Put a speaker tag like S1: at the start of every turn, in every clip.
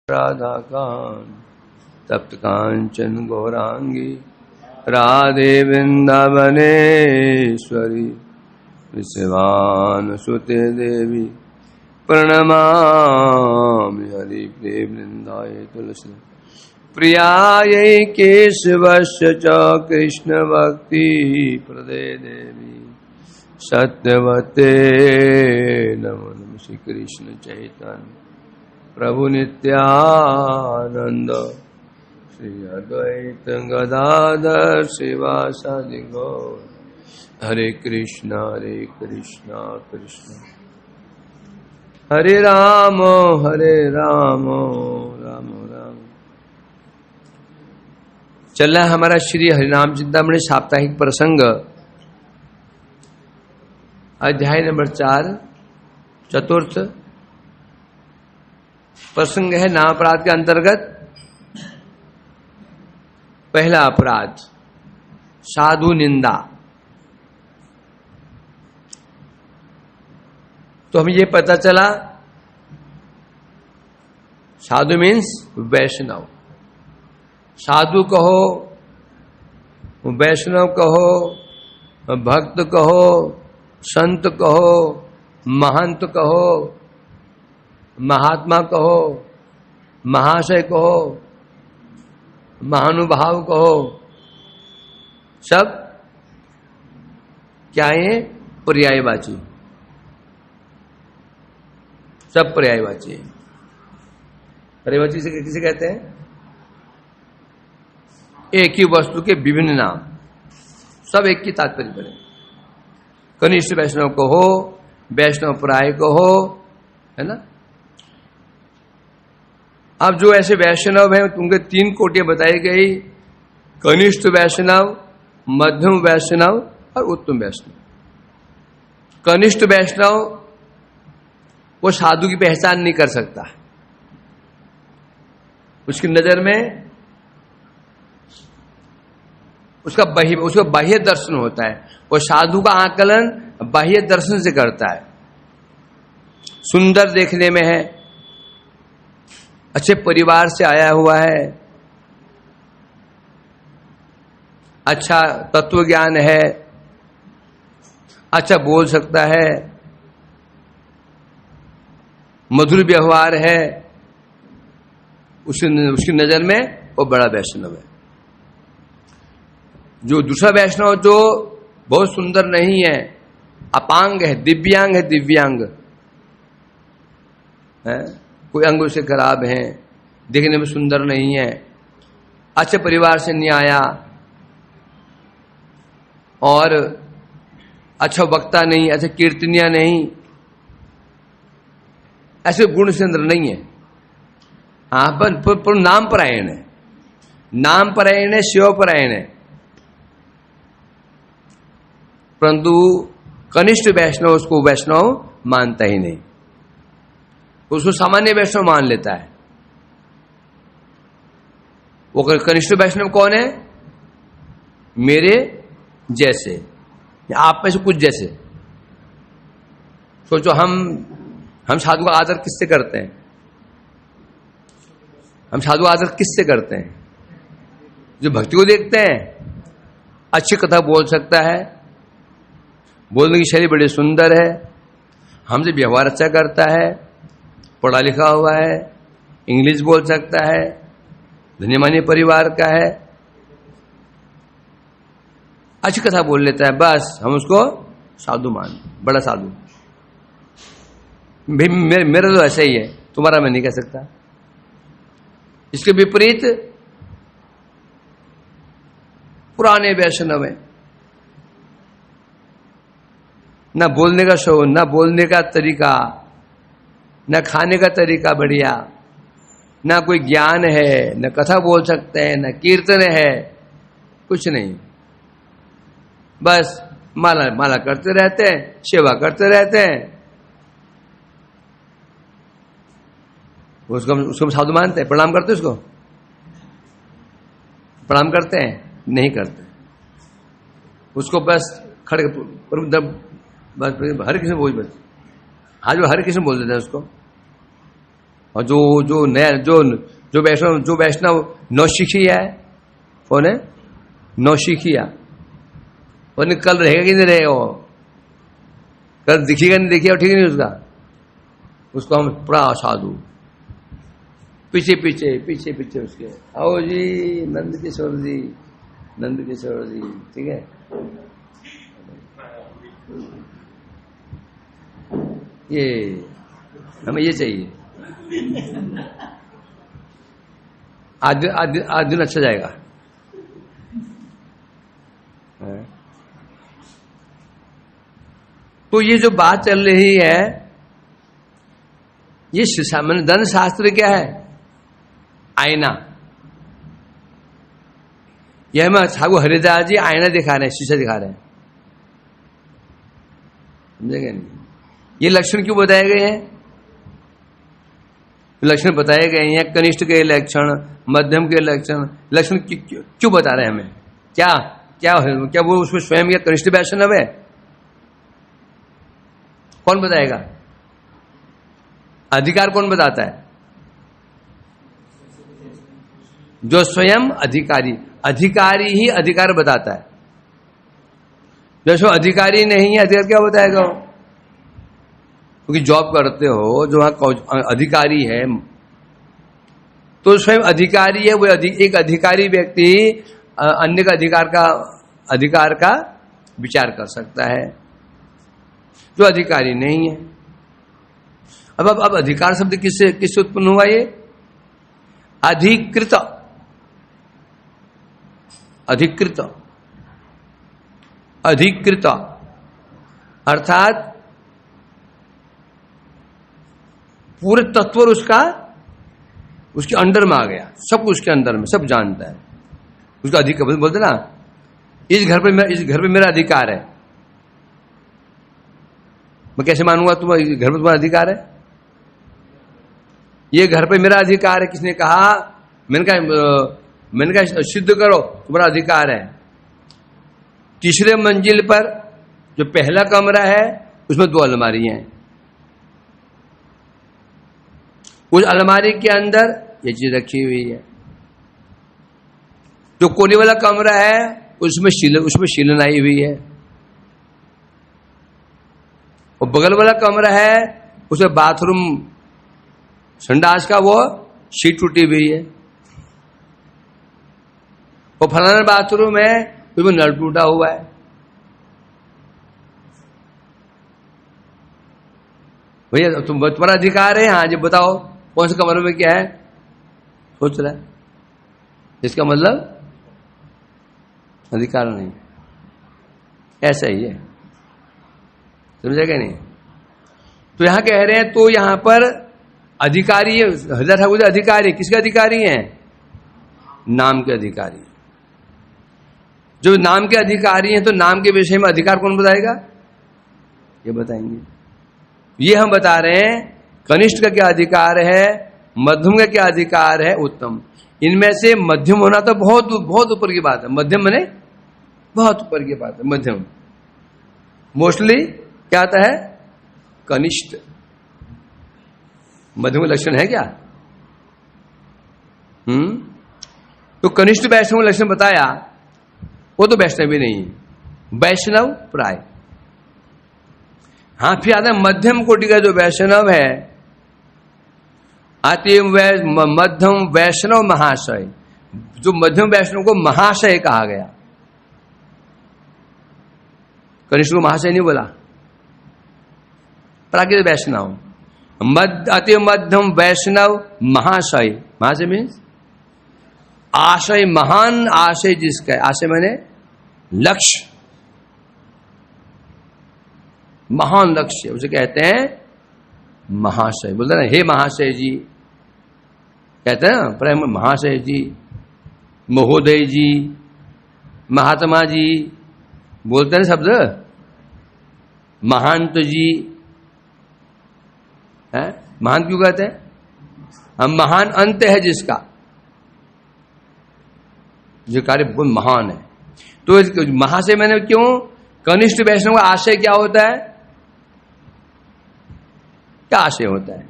S1: राधा कांत तप्त कांचन गौरांगी राधे वृंदावनेश्वरी विश्वानुसुते देवी प्रणमामि हरिप्रिये वृंदाय तुलसी प्रियायै केशवस्य च कृष्ण भक्ति प्रदे देवी सत्यवते नमो नमः। श्री कृष्ण चैतन्य प्रभु नित्यानंद श्री अद्वैत गदाधर शिवासादि गौर हरे कृष्णा कृष्ण हरे राम राम राम। चल रहा है हमारा श्री हरिनाम चिंतामणि साप्ताहिक प्रसंग, अध्याय नंबर 4, चतुर्थ प्रसंग है नाम अपराध के अंतर्गत पहला अपराध साधु निंदा। तो हमें ये पता चला साधु मीन्स वैष्णव। साधु कहो, वैष्णव कहो, भक्त कहो, संत कहो, महंत कहो, महात्मा कहो, महाशय कहो, महानुभाव कहो, सब क्या है? पर्यायवाची, सब पर्यायवाची। पर्यायवाची से किसे कहते हैं? एक ही वस्तु के विभिन्न नाम, सब एक की तात्पर्य बने। कनिष्ठ वैष्णव को हो, वैष्णव प्राय को हो, है ना। अब जो ऐसे वैष्णव हैं उनके 3 कोटियां बताई गई, कनिष्ठ वैष्णव, मध्यम वैष्णव और उत्तम वैष्णव। कनिष्ठ वैष्णव वो साधु की पहचान नहीं कर सकता, उसकी नजर में उसका बाह्य दर्शन होता है। वो साधु का आकलन बाह्य दर्शन से करता है। सुंदर देखने में है, अच्छे परिवार से आया हुआ है, अच्छा तत्व ज्ञान है, अच्छा बोल सकता है, मधुर व्यवहार है, उसकी नजर में वो बड़ा वैष्णव है। जो दूसरा वैष्णव जो बहुत सुंदर नहीं है, अपांग है, दिव्यांग है, दिव्यांग है, कोई अंग से खराब है, देखने में सुंदर नहीं है, अच्छे परिवार से नहीं आया और अच्छा वक्ता नहीं, अच्छे कीर्तनिया नहीं, ऐसे गुण से अंदर नहीं है। हाँ, पर नाम परायण है, नाम परायण है, शिव परायण है। परंतु कनिष्ठ वैष्णव उसको वैष्णव मानता ही नहीं, उसको सामान्य वैष्णव मान लेता है। वो कनिष्ठ वैष्णव कौन है? मेरे जैसे, आप में से कुछ जैसे। सोचो, हम साधु का आदर किससे करते हैं? हम साधु का आदर किससे करते हैं? जो भक्ति को देखते हैं, अच्छी कथा बोल सकता है, बोलने की शैली बड़ी सुंदर है, हमसे व्यवहार अच्छा करता है, पढ़ा लिखा हुआ है, इंग्लिश बोल सकता है, धन्यमानी परिवार का है, अच्छी कथा बोल लेता है, बस हम उसको साधु मान, बड़ा साधु। मेरा तो ऐसा ही है, तुम्हारा मैं नहीं कह सकता। इसके विपरीत पुराने वैष्णव है, ना बोलने का शो, ना बोलने का तरीका, ना खाने का तरीका बढ़िया, ना कोई ज्ञान है, ना कथा बोल सकते हैं, ना कीर्तन है, कुछ नहीं, बस माला माला करते रहते हैं, सेवा करते रहते हैं। उसको साधु मानते हैं? प्रणाम करते उसको? प्रणाम करते हैं? नहीं करते। उसको बस खड़े बस हर किसी बोल, बस हाँ, जो हर किसी बोल देते हैं उसको, और जो नया जो वैष्णव नौशिखी है, कौन है नौशिखिया, वो कल रहेगा कि नहीं रहेगा, वो कल दिखेगा नहीं दिखेगा, ठीक नहीं उसका, उसको हम बड़ा साधु पीछे पीछे पीछे पीछे उसके, आओ जी नंद किशोर जी, नंद किशोर जी, ठीक है। ये हमें ये चाहिए, आज दिन अच्छा जाएगा। तो ये जो बात चल रही है, ये मैंने धन शास्त्र क्या है, आईना। यह हमें ठाकुर हरिदास जी आईना दिखा रहे हैं, शीशा दिखा रहे हैं, समझेंगे नहीं। ये लक्षण क्यों बताए गए हैं, लक्षण बताए गए हैं कनिष्ठ के लक्षण, मध्यम के लक्षण क्यों बता रहे हैं हमें, क्या क्या क्या वो उसमें स्वयं या कनिष्ठ वैष्णव है, कौन बताएगा, अधिकार कौन बताता है, जो स्वयं अधिकारी ही अधिकार बताता है। जैसे अधिकारी नहीं है, अधिकार क्या बताएगा वो, क्योंकि जॉब करते हो जो वहां अधिकारी है, तो स्वयं अधिकारी है, वो एक अधिकारी व्यक्ति अन्य का अधिकार का विचार कर सकता है, जो अधिकारी नहीं है। अब अधिकार शब्द किससे उत्पन्न हुआ, ये अधिकृत अर्थात पूरे तत्व उसके अंडर में आ गया, सब उसके अंदर में, सब जानता है उसका अधिकार। बोलते ना, इस घर पे मेरा अधिकार है, मैं कैसे मानूंगा तुम्हारे घर पे तुम्हारा अधिकार है, ये घर पे मेरा अधिकार है, किसने कहा, मैंने कहा सिद्ध करो तुम्हारा अधिकार है। तीसरे मंजिल पर जो पहला कमरा है उसमें 2 अलमारियां हैं, उस अलमारी के अंदर ये चीज रखी हुई है। जो कोने वाला कमरा है उसमें शीलन आई हुई है, और बगल वाला कमरा है उसमें बाथरूम संडास का वो शीट टूटी हुई है, और फलाना बाथरूम है उसमें नल टूटा हुआ है। भैया तुम्हारा अधिकार है, हाँ जी बताओ कौन से कमरे में क्या है, सोच रहा है, इसका मतलब अधिकार नहीं, ऐसा ही है, समझेगा नहीं। तो यहां कह रहे हैं, तो यहां पर अधिकारी है, हरिदास ठाकुर अधिकारी, किसके अधिकारी हैं, नाम के अधिकारी। जो नाम के अधिकारी हैं, तो नाम के विषय में अधिकार कौन बताएगा, ये बताएंगे। ये हम बता रहे हैं कनिष्ठ का क्या अधिकार है, मध्यम का क्या अधिकार है, उत्तम। इनमें से मध्यम होना तो बहुत बहुत ऊपर की बात है, मध्यम माने बहुत ऊपर की बात है, मध्यम। मोस्टली क्या आता है, कनिष्ठ। मध्यम लक्षण है क्या, तो कनिष्ठ वैष्णव लक्षण बताया, वो तो वैष्णव भी नहीं है, वैष्णव प्राय। हाँ, फिर आता है मध्यम कोटि का जो वैष्णव है, आती मध्यम वैष्णव महाशय। जो मध्यम वैष्णव को महाशय कहा गया, कनिष्ठ को महाशय नहीं बोला, प्राकृत वैष्णव। अति मध्यम वैष्णव महाशय, महाशय मीन्स आशय, महान आशय जिसका है, आशय माने लक्ष्य, महान लक्ष्य, उसे कहते हैं महाशय। बोलते ना, हे महाशय जी, कहते हैं ना प्रेम, महाशय जी, महोदय जी, महात्मा जी, बोलते हैं शब्द, महांत जी है। महान क्यों कहते हैं, हम महान अंत है जिसका, जो कार्य बहुत महान है। तो महाशय मैंने क्यों, कनिष्ठ वैष्णव का आशय क्या होता है, क्या आशय होता है,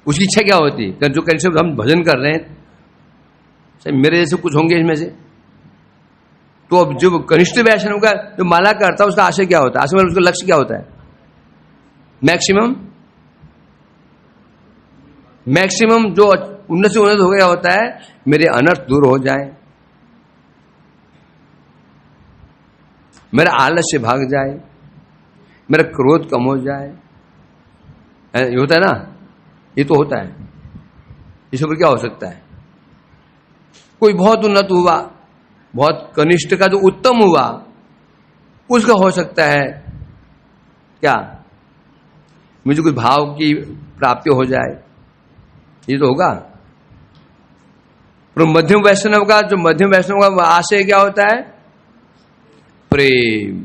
S1: उसकी इच्छा क्या होती है? जो कैसे हम भजन कर रहे हैं मेरे जैसे कुछ होंगे इसमें से। तो अब जो कनिष्ठ वैष्णव का जो माला करता है उसका आशय क्या होता है? आशय उसका लक्ष्य क्या होता है? मैक्सिमम जो उन्नत से उन्नत हो गया होता है, मेरे अनर्थ दूर हो जाए, मेरा आलस्य भाग जाए, मेरा क्रोध कम हो जाए। ये होता है ना, ये तो होता है। इस ऊपर क्या हो सकता है? कोई बहुत उन्नत हुआ, बहुत कनिष्ठ का जो उत्तम हुआ, उसका हो सकता है क्या, मुझे कुछ भाव की प्राप्ति हो जाए, ये तो होगा। पर मध्यम वैष्णव का, जो मध्यम वैष्णव का आशय क्या होता है? प्रेम।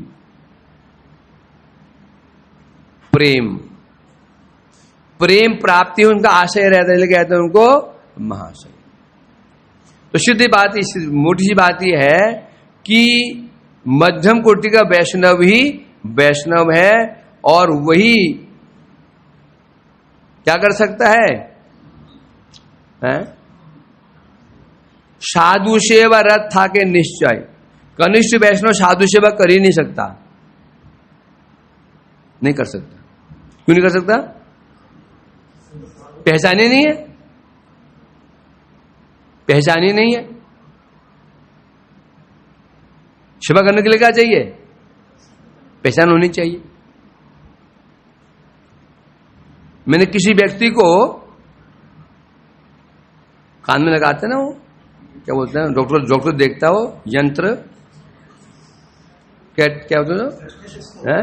S1: प्रेम प्रेम प्राप्ति उनका आशय रहता है, इसलिए कहते हैं उनको महाशय। तो सिद्ध बात, इस मोटी सी बात यह है कि मध्यम कोटि का वैष्णव ही वैष्णव है, और वही क्या कर सकता है? साधु सेवा रथ था के निश्चय। कनिष्ठ वैष्णव साधु सेवा कर ही नहीं सकता, नहीं कर सकता। क्यों नहीं कर सकता? पहचाने नहीं है, पहचानी नहीं है। सेवा करने के लिए क्या चाहिए? पहचान होनी चाहिए। मैंने किसी व्यक्ति को कान में लगाते ना, वो क्या बोलते हैं, डॉक्टर देखता है, वो यंत्र क्या बोलते हैं?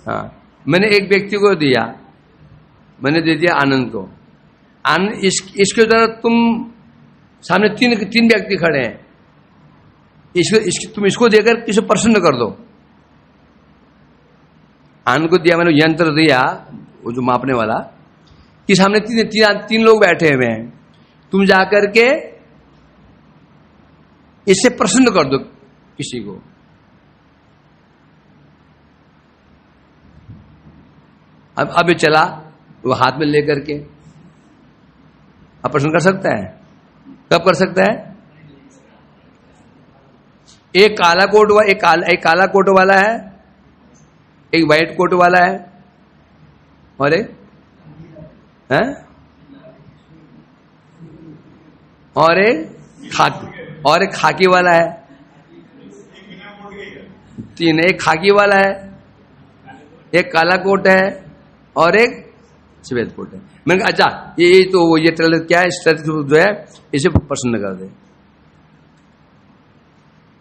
S1: हाँ, मैंने एक व्यक्ति को दिया, मैंने दे दिया आनंद को। आनंद इसके द्वारा तुम सामने तीन व्यक्ति खड़े हैं, तुम इसको देकर किसे प्रसन्न कर दो। आनंद को दिया मैंने, यंत्र दिया, वो जो मापने वाला, कि सामने तीन लोग बैठे हुए हैं, तुम जाकर के इससे प्रसन्न कर दो किसी को। अब ये चला, वो हाथ में लेकर के अब प्रश्न कर सकता है? कब कर सकता है? एक काला कोट एक काला कोट वाला है, एक व्हाइट कोट वाला है, और एक है, और एक खाकी वाला है। तीन, एक खाकी वाला है, एक काला कोट है, और एक सफेद कोट है। मैंने कहा अच्छा ये तो ये ट्रेलर क्या है, जो है इसे प्रसन्न कर दे।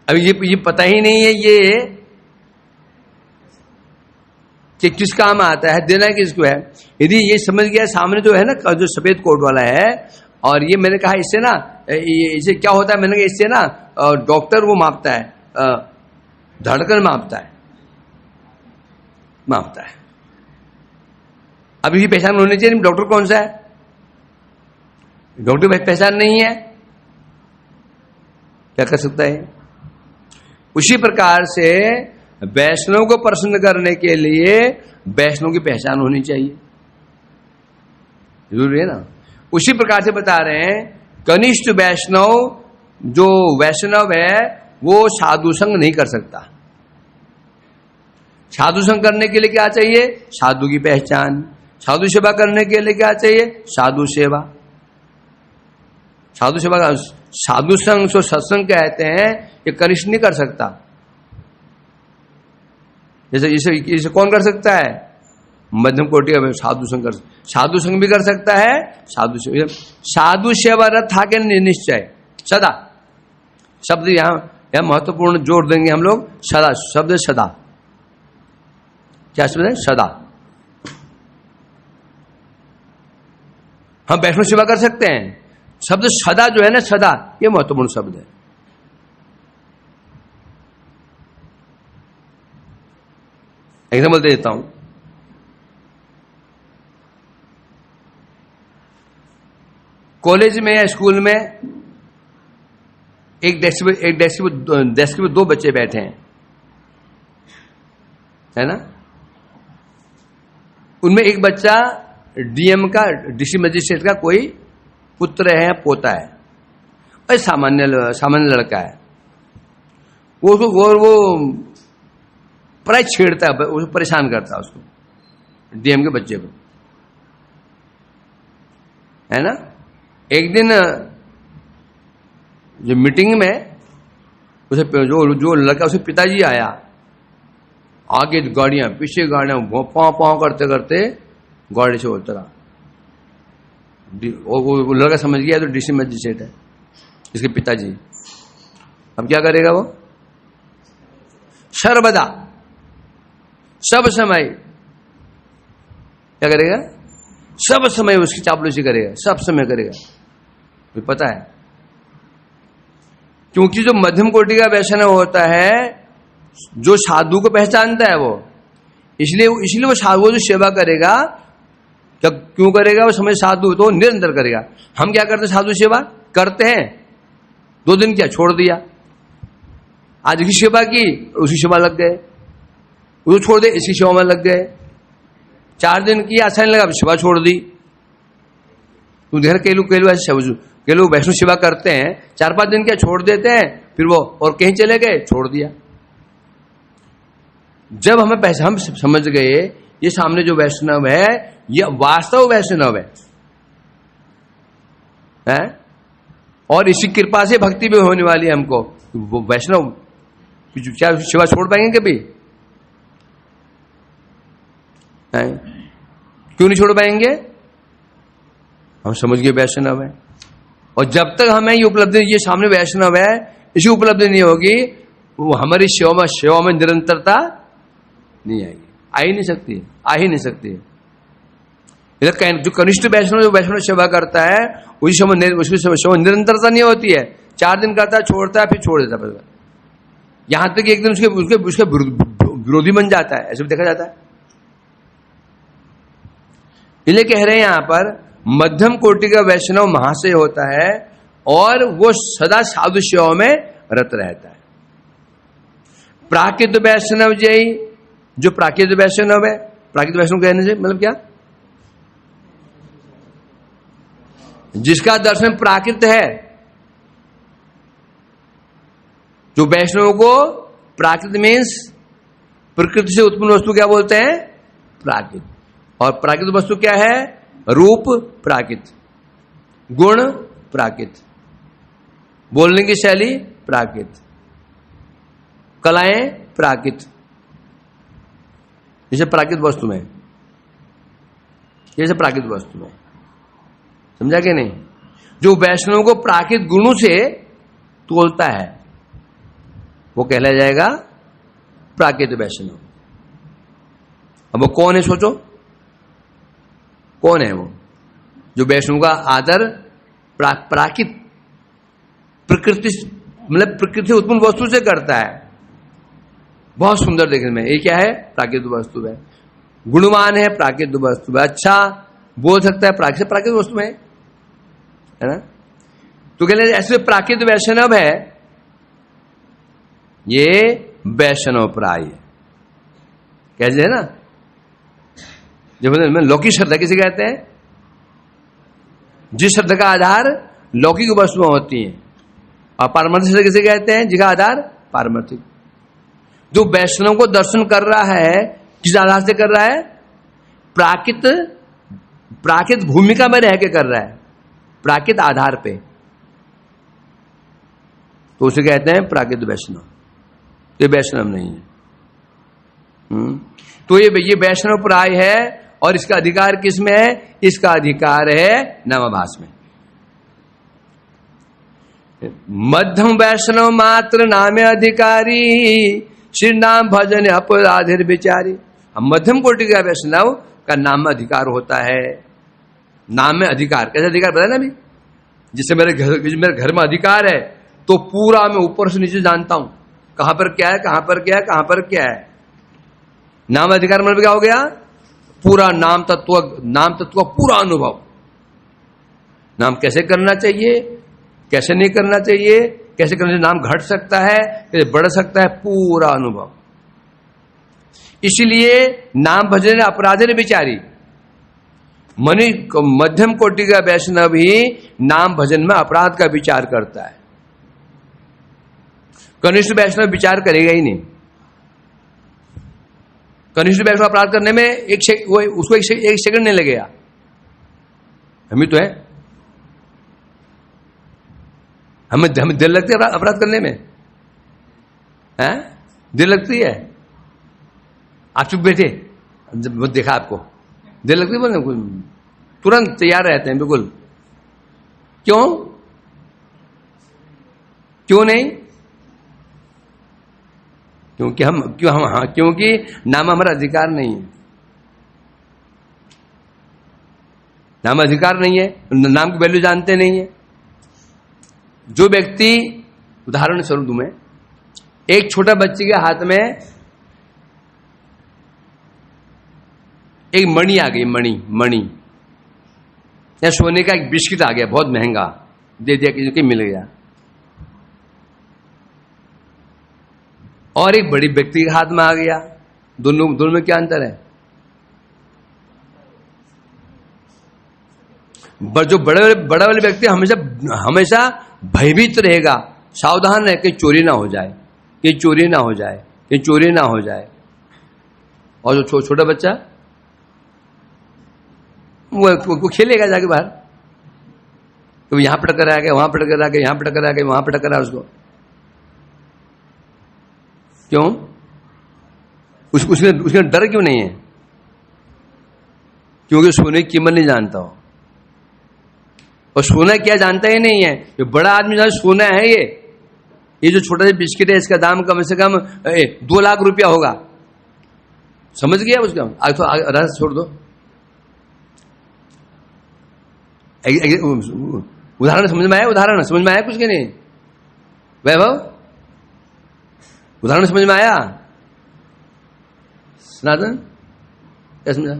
S1: अभी ये पता ही नहीं है ये कि किस काम आता है, देना किसको है। यदि ये समझ गया सामने जो है ना, जो सफेद कोट वाला है, और ये मैंने कहा इससे ना, इसे क्या होता है, मैंने कहा इससे ना डॉक्टर वो मापता है, धड़कन मापता है। अभी पहचान होनी चाहिए डॉक्टर कौन सा है। डॉक्टर पहचान नहीं है, क्या कर सकता है? उसी प्रकार से वैष्णव को प्रसन्न करने के लिए वैष्णव की पहचान होनी चाहिए, जरूरी है ना। उसी प्रकार से बता रहे हैं, कनिष्ठ वैष्णव जो वैष्णव है वो साधु संग नहीं कर सकता। साधु संग करने के लिए क्या चाहिए? साधु की पहचान। साधु सेवा करने के लिए क्या चाहिए? साधु सेवा। साधु सेवा का साधु संग सो सत्संग कहते हैं, ये कनिष्ठ नहीं कर सकता। जैसे इसे कौन कर सकता है? मध्यम कोटि का साधु संग कर, साधु संग भी कर सकता है। साधु सेवा रथ था के निश्चय सदा, शब्द यहां महत्वपूर्ण जोड़ देंगे हम लोग। सदा शब्द, सदा क्या शब्द है? सदा। हम वैष्णव सेवा कर सकते हैं। शब्द सदा जो है ना, सदा, ये महत्वपूर्ण शब्द है। एग्जाम्पल दे देता हूं। कॉलेज में या स्कूल में एक डेस्क पे दो बच्चे बैठे हैं, है ना। उनमें एक बच्चा डीएम का, डिस्ट्रिक्ट मजिस्ट्रेट का कोई पुत्र है, पोता है, और सामान्य लड़का है, वो प्राय छेड़ता है, उसको परेशान करता है, उसको डीएम के बच्चे को, है ना। एक दिन जो मीटिंग में उसे जो लड़का, उसे पिताजी आया, आगे गाड़ियां पीछे गाड़ियां, पाँव पाँव करते करते गाड़ी से उतरा, वो लड़का समझ गया तो डिस्ट्रिक्ट मजिस्ट्रेट है इसके पिताजी। अब क्या करेगा वो? सर्वदा सब समय क्या करेगा? सब समय उसकी चापलूसी करेगा, सब समय करेगा, तो पता है। क्योंकि जो मध्यम कोटि का वैष्णव होता है, जो साधु को पहचानता है वो, इसलिए वो साधु जो सेवा करेगा, क्यों करेगा? वो समय साधु तो निरंतर करेगा। हम क्या करते हैं? साधु सेवा करते हैं, 2 दिन क्या छोड़ दिया, आज की सेवा की उसकी सेवा लग गए, उसको छोड़ दे इसकी सेवा में लग गए, 4 दिन की अच्छा नहीं लगा, सेवा छोड़ दी। तुम देख रहे कई लोग वैष्णव सेवा करते हैं, 4-5 दिन क्या छोड़ देते हैं, फिर वो और कहीं चले गए, छोड़ दिया। जब हम समझ गए ये सामने जो वैष्णव है ये वास्तव वैष्णव है, और इसी कृपा से भक्ति भी होने वाली है हमको। वो वैष्णव क्या सेवा छोड़ पाएंगे कभी? क्यों नहीं छोड़ पाएंगे? हम समझ गए वैष्णव है, और जब तक हमें ये उपलब्धि, ये सामने वैष्णव है, इसी उपलब्धि नहीं होगी, वो हमारी सेवा में निरंतरता नहीं आएगी, आ ही नहीं सकती। जो कनिष्ठ वैष्णव जो वैष्णव सेवा करता है उसकी सेवा निरंतरता नहीं होती है, 4 दिन करता है, छोड़ता है, फिर छोड़ देता है, यहां तक एक दिन उसके विरोधी बन जाता है, ऐसे भी देखा जाता है। इसलिए कह रहे हैं यहां पर मध्यम कोटि का वैष्णव महाशय होता है और वो सदा साधु सेवा में रत रहता है। प्राकृत वैष्णव जय, जो प्राकृत वैष्णव है, प्राकृत वैष्णव कहने से मतलब क्या? जिसका दर्शन प्राकृत है। जो वैष्णव को प्राकृत मीन्स प्रकृति से उत्पन्न वस्तु क्या बोलते हैं? प्राकृत। और प्राकृत वस्तु क्या है? रूप प्राकृत, गुण प्राकृत, बोलने की शैली प्राकृत, कलाएं प्राकृत, जैसे प्राकृत वस्तु में, जैसे प्राकृत वस्तु में, समझा कि नहीं? जो वैष्णव को प्राकृत गुणों से तोलता है वो कहलाया जाएगा प्राकृत वैष्णव। अब वो कौन है? सोचो कौन है वो? जो वैष्णव का आदर प्राकृत प्रकृति, मतलब प्रकृति से उत्पन्न वस्तु से करता है, बहुत सुंदर देखने में, ये क्या है? प्राकृत वस्तु है। गुणवान है, प्राकृत वस्तु है, अच्छा बोल सकता है, प्राकृत वस्तु है ना। तो कहते ऐसे प्राकृत वैष्णव है, ये वैष्णव प्राय है, कैसे है ना। जब लौकिक श्रद्धा किसे कहते हैं? जिस श्रद्धा का आधार लौकिक वस्तुएं होती हैं, और पारमार्थिक श्रद्धा किसे कहते हैं? जिसका आधार पारमार्थिक। जो वैष्णव को दर्शन कर रहा है किस आधार से कर रहा है? प्राकृत भूमिका में रह के कर रहा है, प्राकृत आधार पे, तो उसे कहते हैं प्राकृत वैष्णव। ये वैष्णव नहीं है। तो ये वैष्णव प्राय है, और इसका अधिकार किसमें है? इसका अधिकार है नामाभास में। मध्यम वैष्णव मात्र नामे अधिकारी, श्री नाम भजन अपराधिर विचारी। मध्यम कोटि का वैष्णव का नाम में अधिकार होता है। नाम में अधिकार कैसे? अधिकार बताया ना अभी, जिससे मेरे घर में अधिकार है तो पूरा मैं ऊपर से नीचे जानता हूं, कहां पर क्या है, कहां पर क्या है, कहां पर क्या है। नाम अधिकार मतलब क्या हो गया? पूरा नाम तत्व का पूरा अनुभव। नाम कैसे करना चाहिए, कैसे नहीं करना चाहिए, कैसे करने से नाम घट सकता है, कैसे बढ़ सकता है, पूरा अनुभव। इसलिए नाम भजन अपराधे विचारी, मध्यम कोटि का वैष्णव ही नाम भजन में अपराध का विचार करता है। कनिष्ठ वैष्णव विचार करेगा ही नहीं। कनिष्ठ वैष्णव अपराध करने में उसको एक सेकंड नहीं लगेगा। हम ही तो है, हमें देर लगती है अपराध करने में, हैं? देर लगती है। आप चुप बैठे, जब देखा आपको देर लगती है बोलने, तुरंत तैयार रहते हैं बिल्कुल। क्यों नहीं? क्योंकि नाम हमारा अधिकार नहीं है। नाम अधिकार नहीं है, नाम की वैल्यू जानते नहीं है। जो व्यक्ति, उदाहरण स्वरूप दूं मैं, एक छोटा बच्चे के हाथ में एक मणि आ गई, मणि या सोने का एक बिस्किट आ गया, बहुत महंगा, दे दिया किसी को, मिल गया। और एक बड़ी व्यक्ति के हाथ में आ गया, दोनों में क्या अंतर है? जो बड़ा वाले व्यक्ति हमेशा भयभीत रहेगा, सावधान रहे कि चोरी ना हो जाए, कि चोरी ना हो जाए। और जो छोटा बच्चा वो खेलेगा जाके बाहर, तो यहां पर टक्कर आ गया, वहां पर टक्कर आ गया, यहां पर टक्कर आ गया, वहां पर टक्कर आ उसको। क्यों? उसका डर क्यों नहीं है? क्योंकि सोने की कीमत नहीं जानता हो, और सोना क्या जानता ही नहीं है। ये बड़ा आदमी जो सोना है, ये जो छोटा सा बिस्किट है, इसका दाम कम से कम 2 लाख रुपया होगा। समझ गया उसका? आज तो रास्ता छोड़ दो। उदाहरण समझ में आया कुछ के नहीं? वैभव, उदाहरण समझ में आया? सनातन, क्या समझा?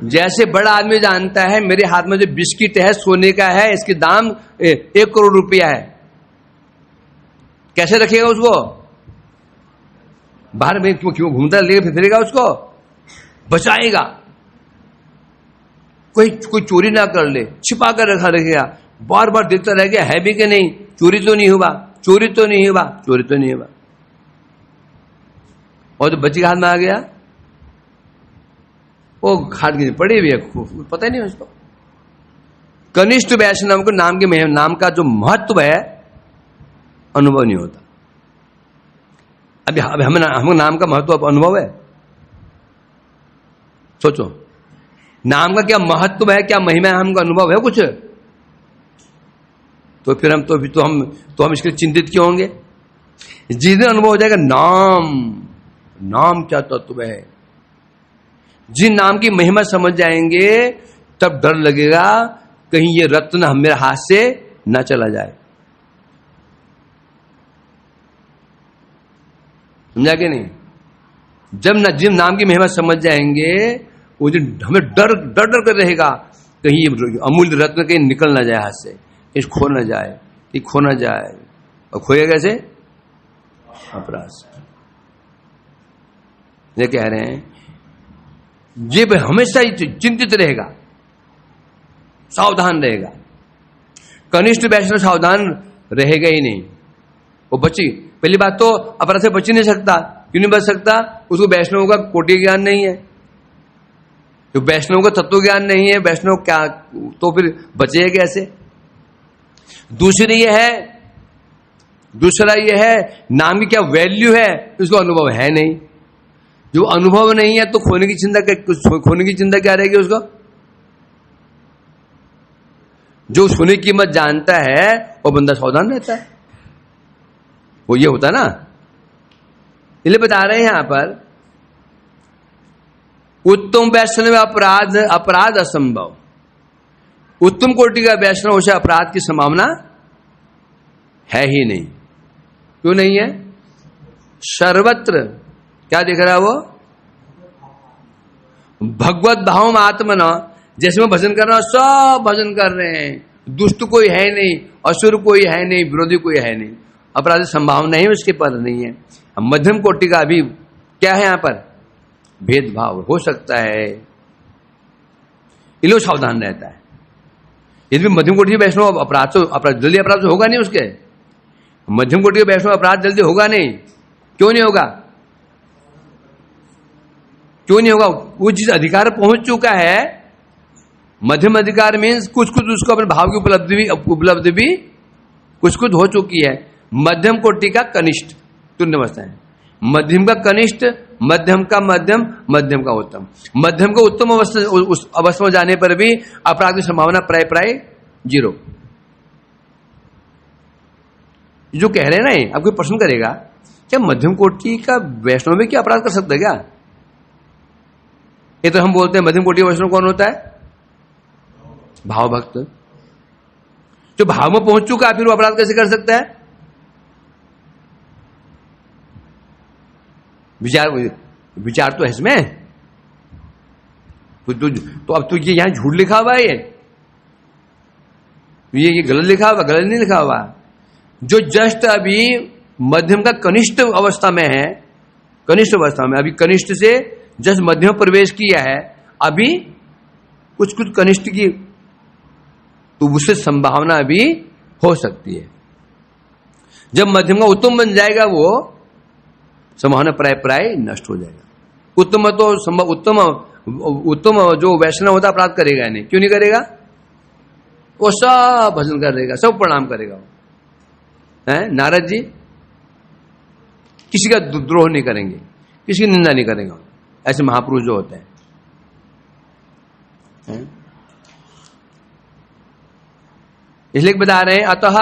S1: जैसे बड़ा आदमी जानता है मेरे हाथ में जो बिस्किट है सोने का है, इसके दाम 1 करोड़ रुपया है, कैसे रखेगा उसको? बाहर में क्यों घूमता लेके फिरेगा, उसको बचाएगा, कोई चोरी ना कर ले, छिपा कर रखेगा, बार बार देखता रह गया है भी कि नहीं, चोरी तो नहीं हुआ। और जो बच्ची के हाथ में आ गया, वो खाट गिर पड़ी हुई है, पता ही नहीं उसको। कनिष्ठ वैष्णव को नाम का जो महत्व है अनुभव नहीं होता। अभी हमें नाम का महत्व अनुभव है? सोचो, नाम का क्या महत्व है, क्या महिमा है, हमको अनुभव है कुछ? तो फिर हम इसके लिए चिंतित क्यों होंगे? जिस दिन अनुभव हो जाएगा नाम क्या तत्व है, जिन नाम की महिमा समझ जाएंगे, तब डर लगेगा कहीं ये रत्न मेरे हाथ से न चला जाए। समझा कि नहीं? जब नाम की महिमा समझ जाएंगे, वो दिन हमें डर कर रहेगा कहीं ये अमूल्य रत्न कहीं निकल ना जाए हाथ से, कहीं खो ना जाए। और खोएगा कैसे? अपराध से। ये कह रहे हैं, ये हमेशा ही चिंतित रहेगा, सावधान रहेगा। कनिष्ठ वैष्णव सावधान रहेगा ही नहीं, वो पहली बात तो अपराध से बच ही नहीं सकता। क्यों नहीं बच सकता? उसको वैष्णव का कोटि ज्ञान नहीं है, तो वैष्णव का तत्व ज्ञान नहीं है, वैष्णव क्या, तो फिर बचेगा कैसे? दूसरा ये है नाम की क्या वैल्यू है, उसको अनुभव है नहीं। जो अनुभव नहीं है तो खोने की चिंता क्या रहेगी उसको? जो सोने की कीमत जानता है वो बंदा सावधान रहता है। वो ये होता ना, इसलिए बता रहे हैं यहां पर, उत्तम वैष्णव अपराध असंभव। उत्तम कोटि का वैष्णव से अपराध की संभावना है ही नहीं। क्यों नहीं है? सर्वत्र क्या दिख रहा है? वो भगवत भाव में आत्मना, जैसे मैं भजन कर रहा हूं, सब भजन कर रहे हैं, दुष्ट कोई है नहीं, असुर कोई है नहीं, विरोधी कोई है नहीं, अपराध संभावना ही उसके पर नहीं है। मध्यम कोटि का भी क्या है यहां पर? भेदभाव हो सकता है, ये लोग सावधान रहता है। यदि मध्यम कोटि वैष्णव अपराध जल्दी अपराध तो होगा नहीं उसके, मध्यम कोटि का वैष्णव अपराध जल्दी होगा नहीं। क्यों नहीं होगा? क्यों नहीं होगा? वो जिस अधिकार पहुंच चुका है, मध्यम अधिकार मीन्स कुछ कुछ उसको अपने भाव की उपलब्धि भी कुछ कुछ हो चुकी है। मध्यम कोटि का कनिष्ठ तुल्य अवस्था है, मध्यम का कनिष्ठ, मध्यम का मध्यम, मध्यम का उत्तम। मध्यम का उत्तम अवस्था, उस अवस्था में जाने पर भी अपराध की संभावना प्राय 0। जो कह रहे हैं ना, आपको प्रश्न करेगा क्या मध्यम कोटि का वैष्णव भी क्या अपराध कर सकता है क्या? ये तो हम बोलते हैं मध्यम कोटि का वैष्णव कौन होता है? भाव भक्त। जो भाव में पहुंच चुका है फिर वो अपराध कैसे कर सकता है? विचार तो है इसमें। तो अब तो ये यहां झूठ लिखा हुआ है, ये गलत लिखा हुआ, गलत नहीं लिखा हुआ। जो जस्ट अभी मध्यम का कनिष्ठ अवस्था में है, कनिष्ठ अवस्था में, अभी कनिष्ठ से जस्ट मध्यम प्रवेश किया है, अभी कुछ कुछ कनिष्ठ की, तो उससे संभावना अभी हो सकती है। जब मध्यम का उत्तम बन जाएगा वो संभावना प्राय नष्ट हो जाएगा। उत्तम तो उत्तम जो वैष्णव होता अपराध करेगा नहीं। क्यों नहीं करेगा? वो सब भजन करेगा, सब प्रणाम करेगा। नारद जी किसी का द्रोह नहीं करेंगे, किसी की निंदा नहीं करेंगे, ऐसे महापुरुष जो होते हैं। इसलिए बता रहे हैं, अतः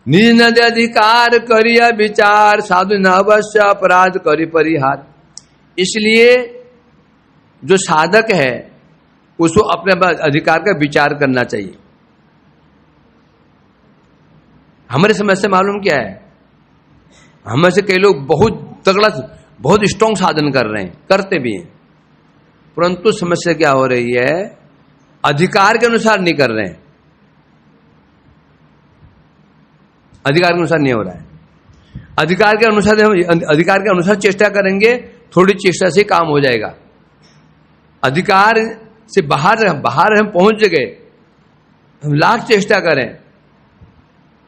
S1: निज नद अधिकार करिया विचार, साधु न अवश्य अपराध करी परिहार। इसलिए जो साधक है उसको अपने अधिकार का विचार करना चाहिए। हमारे समझ से मालूम क्या है, हमें से कई लोग बहुत तगड़ा, बहुत स्ट्रांग साधन कर रहे हैं, करते भी हैं, परंतु समस्या क्या हो रही है, अधिकार के अनुसार नहीं कर रहे हैं। अधिकार के अनुसार नहीं हो रहा है। अधिकार के अनुसार चेष्टा करेंगे, थोड़ी चेष्टा से काम हो जाएगा। अधिकार से बाहर हम पहुंच गए, हम लाख चेष्टा करें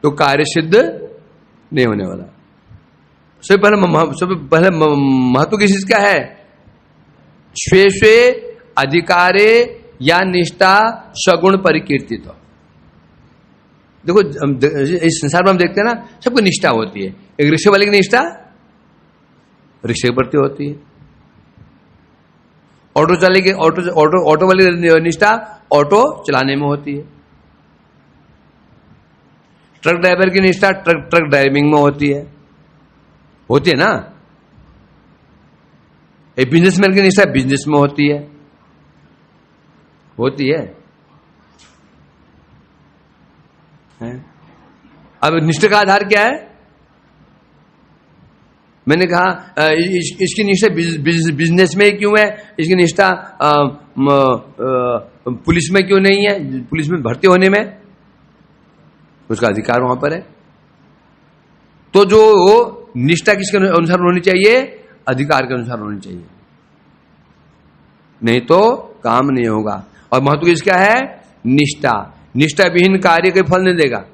S1: तो कार्य सिद्ध नहीं होने वाला। सबसे पहले महत्व किस चीज का है? स्वे स्वे अधिकारे या निष्ठा सगुण परिकीर्तित। देखो इस संसार में हम देखते हैं ना, सबको निष्ठा होती है। एक रिक्शे वाले की निष्ठा रिक्शे के प्रति होती है, ऑटो चालक की ऑटो वाले की निष्ठा ऑटो चलाने में होती है, ट्रक ड्राइवर की निष्ठा ट्रक ड्राइविंग में होती है ना। एक बिजनेसमैन की निष्ठा बिजनेस में होती है। अब निष्ठा का आधार क्या है? मैंने कहा इसकी निष्ठा बिजनेस में क्यों है, इसकी निष्ठा पुलिस में क्यों नहीं है, पुलिस में भर्ती होने में उसका अधिकार वहां पर है। तो जो निष्ठा किसके अनुसार होनी चाहिए? अधिकार के अनुसार होनी चाहिए, नहीं तो काम नहीं होगा। और महत्व किसका है? निष्ठा। निष्ठा विहीन कार्य के फल नहीं देगा।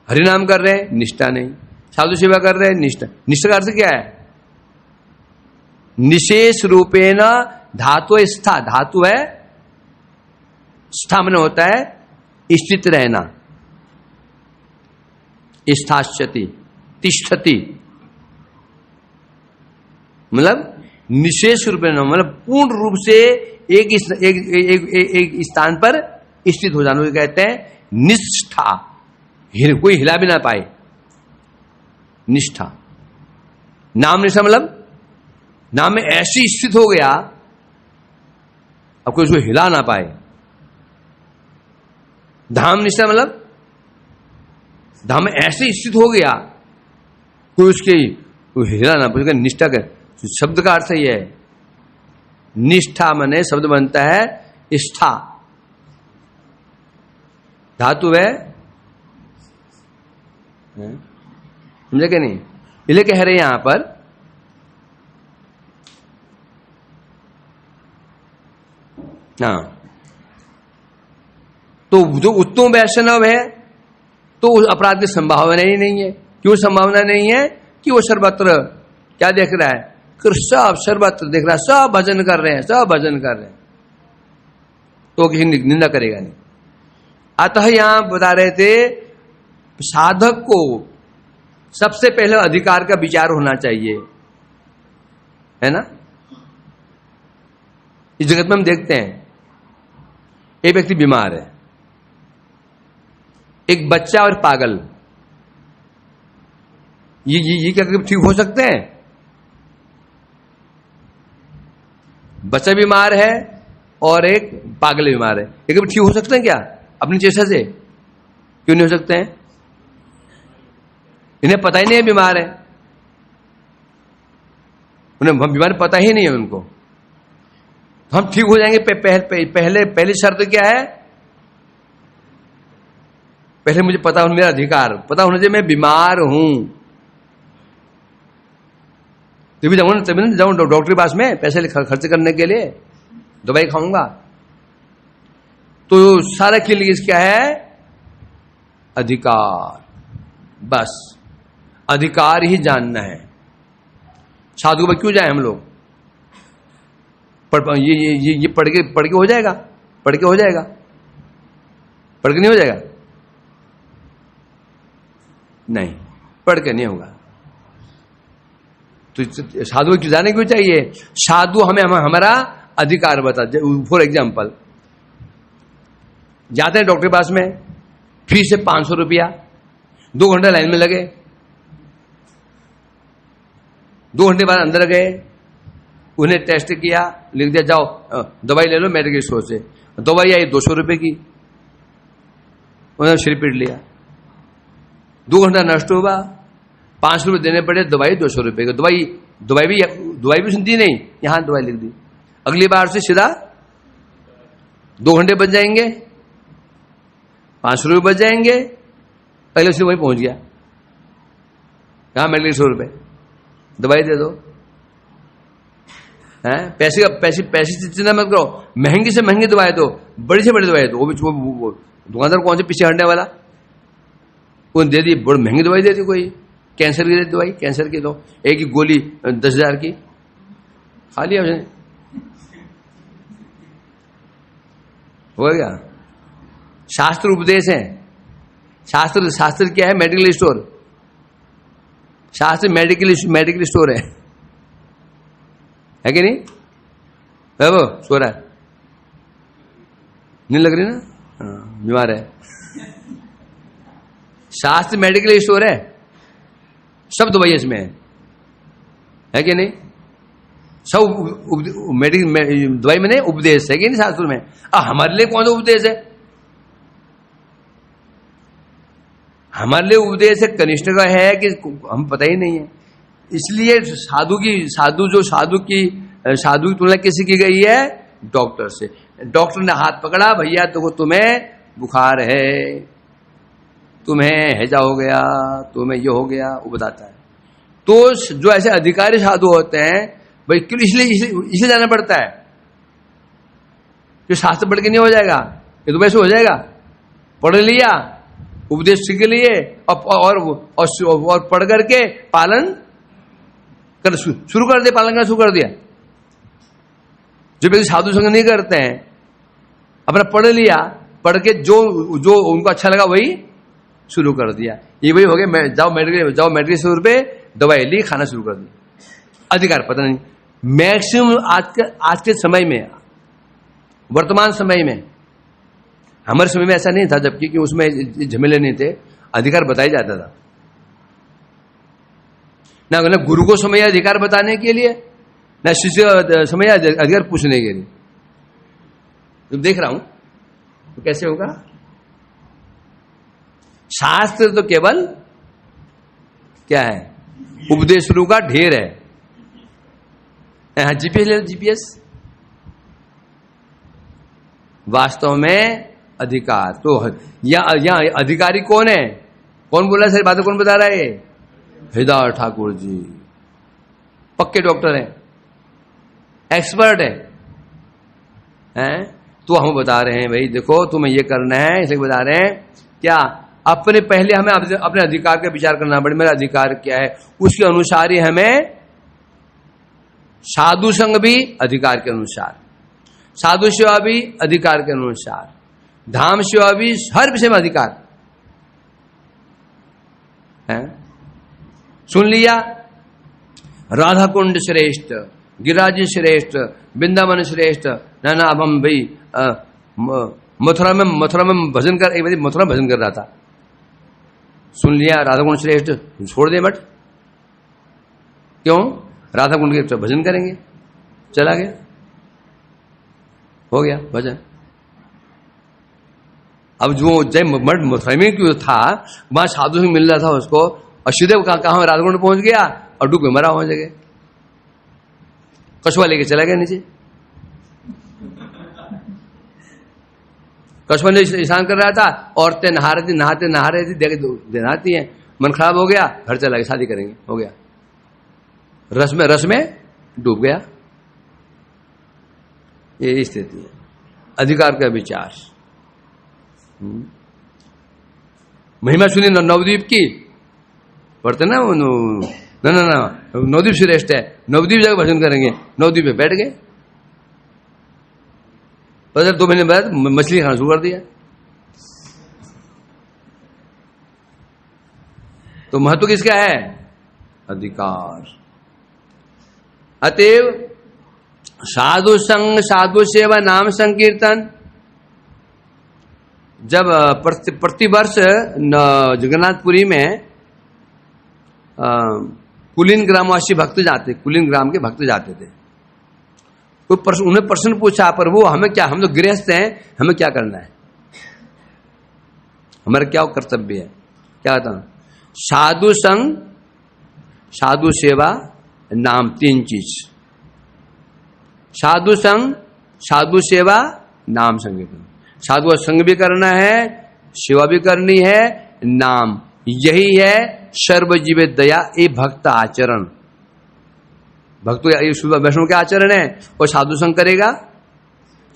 S1: हरिनाम कर रहे हैं, निष्ठा नहीं। साधु सेवा कर रहे हैं, निष्ठा। निष्ठा का अर्थ क्या है? निशेष रूपेण धातु स्था, धातु है स्था में होता है स्थित रहना, स्थास्यति तिष्ठति, मतलब निशेष रूपेण, मतलब पूर्ण रूप से एक स्थान पर स्थित हो जाना, कहते हैं निष्ठा। कोई हिला भी ना पाए, निष्ठा। नाम निष्ठा मतलब नाम में ऐसी स्थित हो गया, अब कोई उसको हिला ना पाए। धाम निष्ठा मतलब धाम में ऐसे स्थित हो गया कोई उसके हिला ना पाए। निष्ठा का शब्द का अर्थ यह है, निष्ठा माने शब्द बनता है स्था, धातु है, समझे क्या नहीं? इसलिए कह रहे हैं यहां पर हाँ, तो जो उत्तम वैष्णव है तो उस अपराध की संभावना ही नहीं है। क्यों संभावना नहीं है? कि वो सर्वत्र क्या देख रहा है? सब सर्वत्र देख रहा है, सब भजन कर रहे हैं, सब भजन कर रहे हैं, तो किसी निंदा करेगा नहीं। अतः यहां बता रहे थे साधक को सबसे पहले अधिकार का विचार होना चाहिए, है ना। इस जगत में हम देखते हैं एक व्यक्ति बीमार है, एक बच्चा और पागल, ये क्या ठीक हो सकते हैं? बच्चा बीमार है और एक पागल बीमार है, ये कभी ठीक हो सकते हैं क्या अपनी चेष्टा से? क्यों नहीं हो सकते हैं? इन्हें पता ही नहीं है बीमार है, उन्हें बीमार पता ही नहीं है उनको। हम ठीक हो जाएंगे पहले शर्त क्या है? पहले मुझे पता हो, मेरा अधिकार पता होना चाहिए, मैं बीमार हूं, तभी जाऊं डॉक्टर के पास में पैसे खर्च करने के लिए, दवाई खाऊंगा। तो सारा के लिए क्या है? अधिकार, बस अधिकार ही जानना है। साधु के क्यों जाए हम लोग? ये पढ़ के हो जाएगा? पढ़ के हो जाएगा? पढ़ के नहीं हो जाएगा? नहीं, पढ़ के नहीं होगा। तो साधु को जाने क्यों चाहिए? साधु हमें हमारा अधिकार बता। फॉर एग्जाम्पल, जाते हैं डॉक्टर के पास में, फीस है 500 रुपया, 2 घंटे लाइन में लगे, 2 घंटे बाद अंदर गए, उन्हें टेस्ट किया, लिख दिया जाओ दवाई ले लो मेडिकल स्टोर से। दवाई आई 200 रुपए की, उन्होंने सिर पीट लिया, 2 घंटा नष्ट हुआ, 5 रुपए देने पड़े, दवाई 200 रुपए की। दवाई भी सुनती नहीं, यहां दवाई लिख दी। अगली बार से सीधा 2 घंटे बच जाएंगे, 500 रुपए बच जाएंगे, पहले से वहीं पहुंच गया, कहां मेडिकल स्टोर पे दवाई दे दो। पैसे चिंता मत करो, महंगी से महंगी दवाई दो, बड़ी से बड़ी दवाई दो। वो दुकानदार कौन से पीछे हटने वाला, उन्हें दे दी बड़ी महंगी दवाई दे दी, कोई कैंसर की दवाई, कैंसर की दो, एक ही गोली 10,000 की खा लिया उसने, हो गया। शास्त्र उपदेश है, शास्त्र क्या है? Medical store. शास्त्र मेडिकल स्टोर है कि नहीं? है वो सो रहा है, नहीं लग रही ना? हाँ, बीमार है। शास्त्र मेडिकल स्टोर है, सब दवाई इसमें है कि नहीं? सब मेडिकल दवाई में नहीं, उपदेश है कि नहीं शास्त्र में? हमारे लिए कौन सा उपदेश है? हमारे लिए उपदेश है कनिष्ठ का है कि हम पता ही नहीं है। इसलिए साधु की तुलना किसी की गई है? डॉक्टर से। डॉक्टर ने हाथ पकड़ा, भैया देखो तुम्हें बुखार है, तुम्हें हैजा हो गया, तुम्हें ये हो गया, वो बताता है। तो जो ऐसे अधिकारी साधु होते हैं भाई, क्यों इसलिए जाना पड़ता है कि शास्त्र पढ़ के नहीं हो जाएगा, ये तो वैसे हो जाएगा। पढ़ लिया, उपदेश सीख लिए और पढ़ करके पालन कर शुरू कर दिया, पालन करना शुरू कर दिया। जो व्यक्ति साधु संग नहीं करते हैं, अपना पढ़ लिया, पढ़ के जो उनको अच्छा लगा वही शुरू कर दिया। ये वही हो गया, जाओ मेडिकल स्टोर पे दवाई ली, खाना शुरू कर दिया। अधिकार पता नहीं। मैक्सिमम आज के समय में, वर्तमान समय में, हमारे समय में ऐसा नहीं था, जबकि कि उसमें झमेले नहीं थे, अधिकार बताया जाता था ना गुरु को समय अधिकार बताने के लिए, ना शिष्य समय अधिकार पूछने के लिए। तो देख रहा हूं तो कैसे होगा? शास्त्र तो केवल क्या है? उपदेश गुरु का ढेर है। जीपीएस ले लो, जीपीएस। वास्तव में अधिकार तो यहाँ अधिकारी कौन है? कौन बोला? सारी बातें कौन बता रहा है? हृदय ठाकुर जी पक्के डॉक्टर हैं, एक्सपर्ट है। हैं? तो हम बता रहे हैं भाई देखो तुम्हें ये करना है, इसलिए बता रहे हैं क्या, अपने पहले हमें अपने अधिकार का विचार करना पड़े, मेरा अधिकार क्या है, उसके अनुसार ही हमें साधु संग भी अधिकार के अनुसार, साधु सेवा भी अधिकार के अनुसार, धाम सेवा भी, हर विषय में अधिकार है। सुन लिया, राधा कुंड श्रेष्ठ, गिरिराज श्रेष्ठ, वृंदावन श्रेष्ठ, ना ना अब हम भाई मथुरा में भजन कर, एक बार मथुरा में भजन कर रहा था, सुन लिया राधा कुंड श्रेष्ठ, छोड़ दे मठ, क्यों? राधा कुंड के भजन करेंगे, चला गया, हो गया भजन। अब जो जय मठ मथुरा में क्यों था, वहां साधु से मिल रहा था उसको, और सीधे कहा राधा कुंड पहुंच गया और डूब के मरा वहां जगह, कछुआ लेके चला गया नीचे। कछुआ ने स्नान कर रहा था, औरतें नहा रही थी, नहा रही थी, नहाती हैं, मन खराब हो गया, घर चला गया, शादी करेंगे, हो गया, रस में डूब गया। ये स्थिति है अधिकार का विचार। महिमा सुनी नवद्वीप की, पढ़ते ना ना नवद्वीप श्रेष्ठ है, नवद्वीप जगह भजन करेंगे, नवद्वीप पे बैठ गए, पता 2 महीने बाद मछली खाना शुरू कर दिया। तो महत्व किसका है? अधिकार। अतएव साधु संग, साधु सेवा, नाम संकीर्तन, जब प्रतिवर्ष जगन्नाथपुरी में कुलीन ग्रामवासी भक्त जाते, कुलीन ग्राम के भक्त जाते थे, उन्हें प्रश्न पूछा, प्रभु हमें क्या, हम तो गृहस्थ हैं, हमें क्या करना है, हमारा क्या कर्तव्य है? क्या कहता हूं? साधु संग, साधु सेवा, नाम, 3 चीज। साधु संग, साधु सेवा, नाम संकीर्तन। साधु संग भी करना है, सेवा भी करनी है, नाम, यही है सर्वजीव दया, ये भक्त आचरण। भक्त वैष्णव के आचरण है, वो साधु संग करेगा,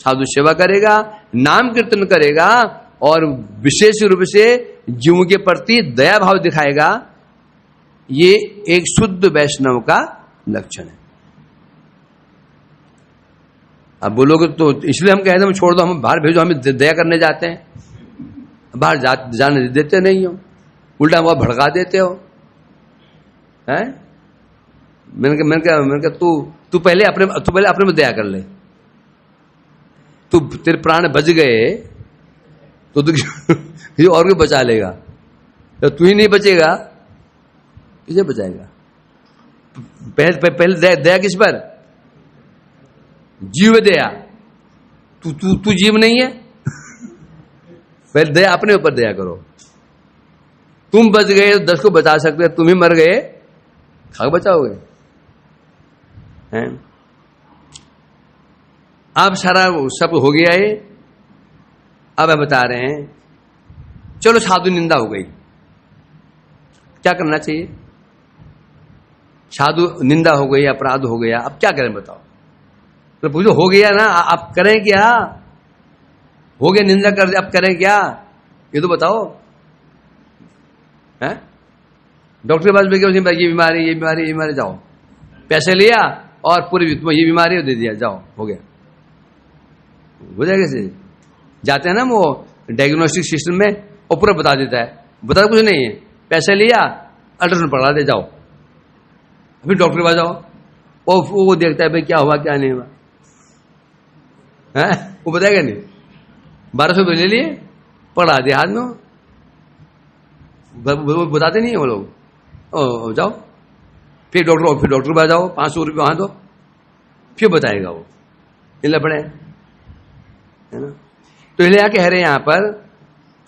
S1: साधु सेवा करेगा, नाम कीर्तन करेगा, और विशेष रूप से जीव के प्रति दया भाव दिखाएगा। ये एक शुद्ध वैष्णव का लक्षण है। अब बोलोगे तो इसलिए हम कहते हैं छोड़ दो, हम बाहर भेजो, हम दया करने जाते हैं, बाहर जाने देते नहीं हो, उल्टा वहां भड़का देते हो, हैं? मैंने कहा तू पहले अपने में दया कर ले, तू तेरे प्राण बच गए तो तू और भी बचा लेगा, तो तू ही नहीं बचेगा किसे बचाएगा? पहले दया किस पर? जीव दया। तू जीव नहीं है, पहले दया अपने ऊपर दया करो। तुम बच गए तो 10 को बचा सकते, तुम ही मर गए खा बचाओगे? हैं? अब सारा सब हो गया है। अब हम बता रहे हैं, चलो साधु निंदा हो गई, क्या करना चाहिए? साधु निंदा हो गई, अपराध हो गया, अब क्या करें बताओ? तो पूछो हो गया ना, अब करें क्या? हो गया, निंदा कर दे, अब करें क्या? ये तो बताओ। हैं? डॉक्टर के पास भी गया, ये बीमारी, जाओ, पैसे लिया और पूरी ये बीमारी दे दिया, जाओ, हो गया, हो जाएगा कैसे? जाते हैं ना वो डायग्नोस्टिक सिस्टम में, और पूरा बता देता है, बता कुछ नहीं है, पैसे लिया, अल्ट्रासाउंड पढ़ा दे, जाओ, अभी डॉक्टर के पास जाओ, वो देखता है भाई क्या हुआ क्या नहीं हुआ, है वो बताएगा नहीं। 1200 रुपये ले लिए, पढ़ा दिया हाथ में, वो बताते नहीं है वो लोग। जाओ फिर डॉक्टर के पास जाओ, 500 रुपये वहां दो, फिर बताएगा वो, इला पड़े, है ना? तो इसलिए कह रहे हैं यहां पर,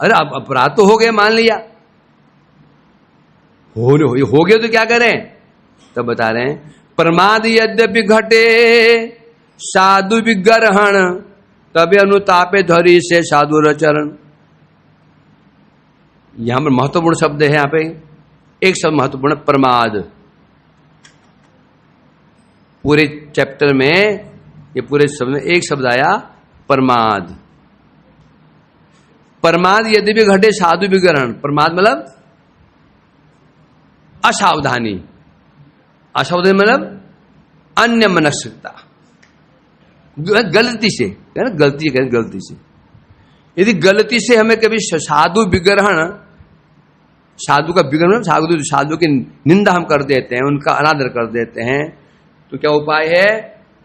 S1: अरे अब अपराध तो हो गया, मान लिया, हो गया तो क्या करें? तब बता रहे हैं, प्रमाद यद्यपि घटे साधु विग्रहण, तबे अनुतापे धरी से साधु रचरण। यहां पर महत्वपूर्ण शब्द है, यहां पे एक शब्द महत्वपूर्ण, प्रमाद। पूरे चैप्टर में, ये पूरे शब्द में एक शब्द आया प्रमाद। प्रमाद यदि भी घटे साधु विग्रहण, प्रमाद मतलब असावधानी, असावधानी मतलब अन्य मनस्कता, गलती से, है ना, गलती से। यदि गलती से हमें कभी साधु विग्रहण, साधु का विग्रहण, साधु की निंदा हम कर देते हैं, उनका अनादर कर देते हैं, तो क्या उपाय है?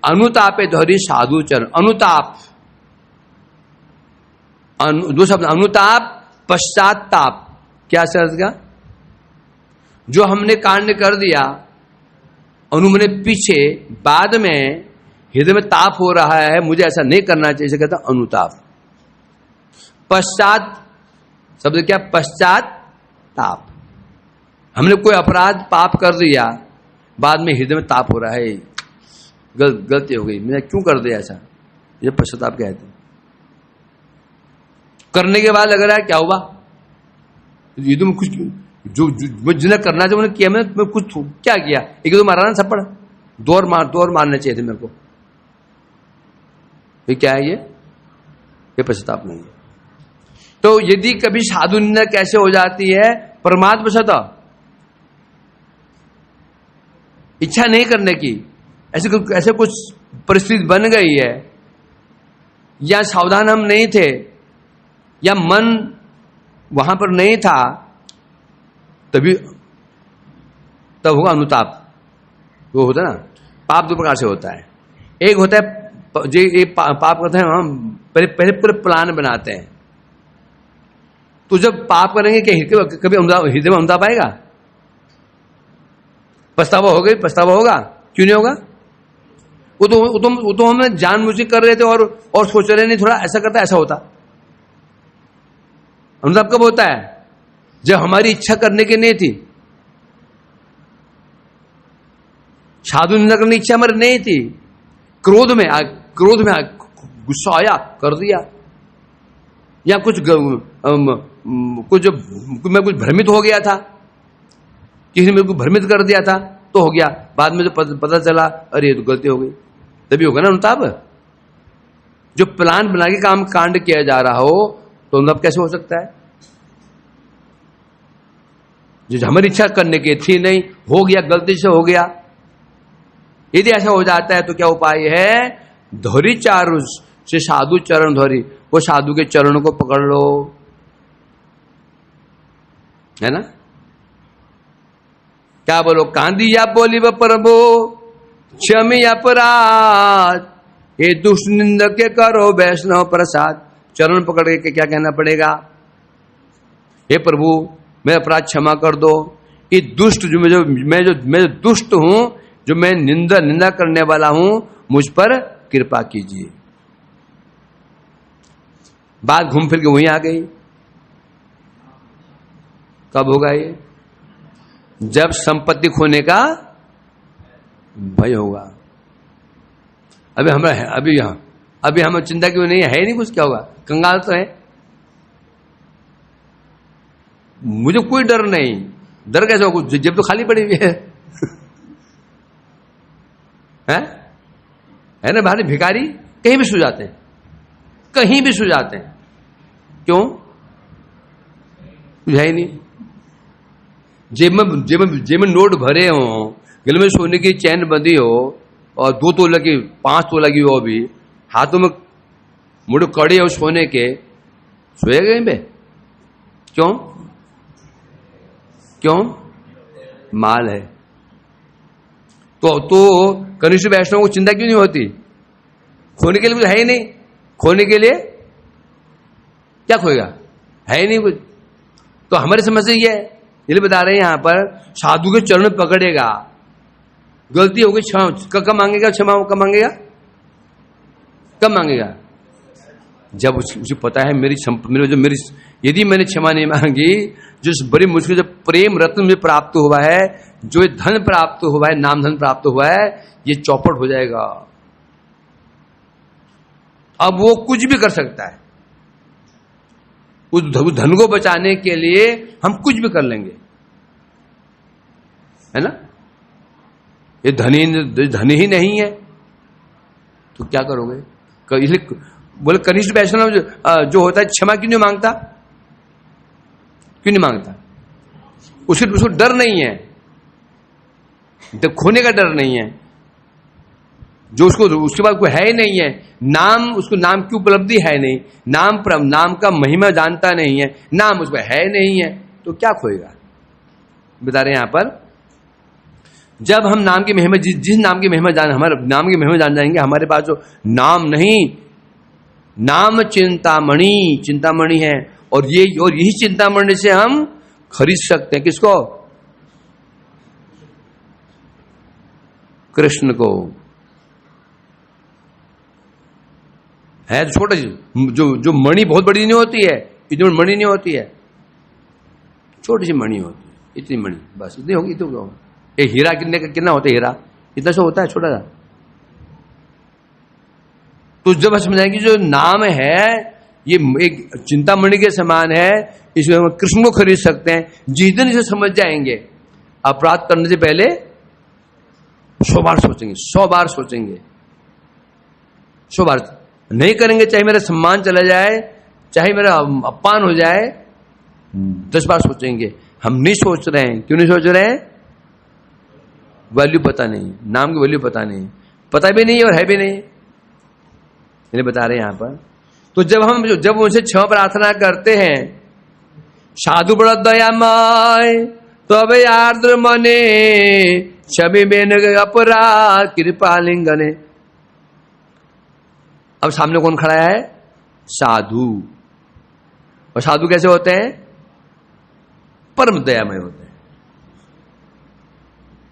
S1: अनुतापे धोरी साधु चरण। अनुताप, दो शब्द, अनुताप, पश्चाताप। क्या शब्द का? जो हमने कांड कर दिया, अनुमने पीछे, बाद में हृदय में ताप हो रहा है, मुझे ऐसा नहीं करना चाहिए, इसे कहता अनुताप। पश्चात शब्द क्या? पश्चात ताप। हमने कोई अपराध पाप कर दिया, बाद में हृदय में ताप हो रहा है, गलती हो गई, मैंने क्यों कर दिया ऐसा, ये पश्चाताप कहते हैं। करने के बाद लग रहा है क्या हुआ, ये तो कुछ जो जिन्हें करना चाहिए उन्हें किया, मैं कुछ क्या किया, एक तो मारा ना थप्पड़, दो और मारने चाहिए थे मेरे को, ये क्या है? ये पश्चाताप नहीं है। तो यदि कभी साधु निंदा कैसे हो जाती है? प्रमाद वशत, इच्छा नहीं करने की, ऐसे कुछ परिस्थिति बन गई है, या सावधान हम नहीं थे, या मन वहां पर नहीं था, तब होगा अनुताप। वो होता है ना, पाप दो प्रकार से होता है। एक होता है जो ये पाप करते हैं, हम पहले पूरे प्लान बनाते हैं, तो जब पाप करेंगे क्या कभी हृदय में अनुताप आएगा? पछतावा होगा, क्यों नहीं होगा? वो तो हम जानबूझ के कर रहे थे और सोच रहे नहीं, थोड़ा ऐसा करता ऐसा होता। अनुताप कब होता है? जब हमारी इच्छा करने की नहीं थी, साधु निंदा करने की इच्छा हमारी नहीं थी, क्रोध में गुस्सा आया, कर दिया, या मैं कुछ भ्रमित हो गया था, किसी ने मेरे को भ्रमित कर दिया था, तो हो गया, बाद में जो पता चला अरे ये तो गलती हो गई, तभी होगा ना अनुताप। जो प्लान बना के काम कांड किया जा रहा हो, तो अनुताप कैसे हो सकता है? जो हमारी इच्छा करने की थी नहीं, हो गया, गलती से हो गया। यदि ऐसा हो जाता है तो क्या उपाय है? धोरी चारु से साधु चरण धोरी, वो साधु के चरणों को पकड़ लो, है ना? क्या बोलो? कांदी या बोली व प्रभु क्षमी अपराध, ये दुष्ट निंदक के करो वैष्णव प्रसाद। चरण पकड़ के क्या कहना पड़ेगा? हे प्रभु, मैं अपराध क्षमा कर दो, ये दुष्ट मैं जो दुष्ट हूं, जो मैं निंदा करने वाला हूं, मुझ पर कृपा कीजिए। बात घूम फिर के वहीं आ गई। कब होगा ये? जब संपत्ति खोने का भय होगा। अभी हम चिंता क्यों नहीं है नहीं कुछ, क्या होगा? कंगाल तो है, मुझे कोई डर नहीं। डर कैसे होगा? जेब तो खाली पड़ी हुई है है ना? भारी भिखारी कहीं भी सो जाते हैं, कहीं भी सो जाते हैं, क्यों? कुछ है ही नहीं। जेब में नोट भरे हो, गले में सोने की चैन बंधी हो, और 2 तोला की 5 तोला की हो, भी हाथों में मुड़ कड़े हो सोने के, सोएगा कहीं पे? क्यों? माल है। तो कनिष्ठ वैष्णव को चिंता क्यों नहीं होती? खोने के लिए कुछ है ही नहीं। खोने के लिए क्या खोएगा? है ही नहीं कुछ। तो हमारी समस्या ये है, इसलिए बता रहे हैं यहां पर, साधु के चरण पकड़ेगा, गलती होगी कब मांगेगा? क्षमा कब मांगेगा? कब मांगेगा? जब उसे पता है मेरी यदि मैंने क्षमा नहीं मांगी, जो बड़ी मुश्किल जो प्रेम रत्न में प्राप्त हुआ है, जो धन प्राप्त हुआ है, नाम धन प्राप्त हुआ है, ये चौपट हो जाएगा। अब वो कुछ भी कर सकता है, उस धन को बचाने के लिए हम कुछ भी कर लेंगे, है ना? ये धन ही नहीं है तो क्या करोगे? इसलिए बोले कनिष्ठ वैष्णव जो होता है क्षमा क्यों नहीं मांगता? क्यों नहीं मांगता? उसको डर नहीं है, तो खोने का डर नहीं है, जो उसके बाद कोई है ही नहीं है, नाम, उसको नाम की उपलब्धि है नहीं, नाम का महिमा जानता नहीं है, नाम उसको है नहीं है, तो क्या खोएगा? बता रहे हैं यहां पर, जब हम नाम की महिमा, जिस नाम की महिमा हमारे नाम की महिमा जान जाएंगे, हमारे पास जो नाम नहीं, नाम चिंतामणि है, और यही चिंतामणि से हम खरीद सकते हैं किसको? कृष्ण को। है तो छोटा, जो मणि बहुत बड़ी नहीं होती है, इतनी मणि नहीं होती है, छोटी सी मणि होती है, इतनी मणि, बस इतनी होगी। तो एक हीरा कितना होता है? हीरा इतना सा होता है, छोटा सा। तो जब हम समझाएंगे जो नाम है ये एक चिंतामणि के समान है, इसमें हम कृष्ण को खरीद सकते हैं। जिस दिन इसे समझ जाएंगे, अपराध करने से पहले 100 बार सोचेंगे, 100 बार सोचेंगे, 100 बार नहीं करेंगे, चाहे मेरा सम्मान चला जाए, चाहे मेरा अपमान हो जाए, 10 बार सोचेंगे। हम नहीं सोच रहे हैं, क्यों नहीं सोच रहे हैं? वैल्यू पता नहीं, नाम की वैल्यू पता नहीं, पता भी नहीं और है भी नहीं, इन्हें बता रहे हैं यहां पर। तो जब उनसे क्षमा प्रार्थना करते हैं, साधु बड़ा दयामय तब आर्द्र मने छवि बेन अपराध कृपा लिंगने। अब सामने कौन खड़ा है? साधु। और साधु कैसे होते हैं? परम दयामय होते हैं,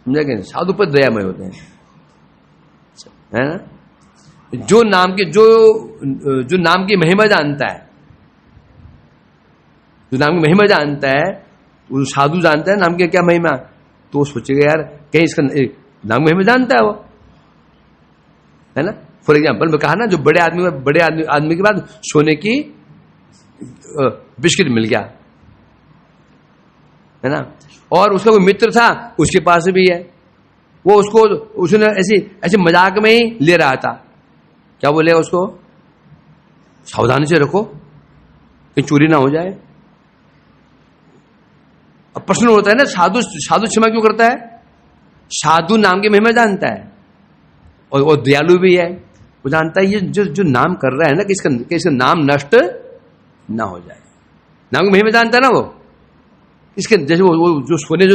S1: समझा क्या? साधु पर दयामय होते हैं, है ना? जो नाम की महिमा जानता है, जो नाम की महिमा जानता है, वो साधु जानता है नाम की क्या महिमा, तो सोचेगा यार कहीं इसका नाम की महिमा जानता है वो, है ना? फॉर एग्जाम्पल मैं कहा ना, जो बड़े आदमी के बाद सोने की बिस्किट मिल गया, है ना? और उसका कोई मित्र था, उसके पास भी है, वो उसने ऐसे मजाक में ही ले रहा था। क्या बोलेगा उसको? सावधानी से रखो कहीं चोरी ना हो जाए। अब प्रश्न होता है ना, साधु क्षमा क्यों करता है? साधु नाम की महिमा जानता है और दयालु भी है। वो जानता है ये जो नाम कर रहा है ना, कि इसका नाम नष्ट ना हो जाए। नाम की महिमा जानता है ना वो। इसके जैसे वो जो सोने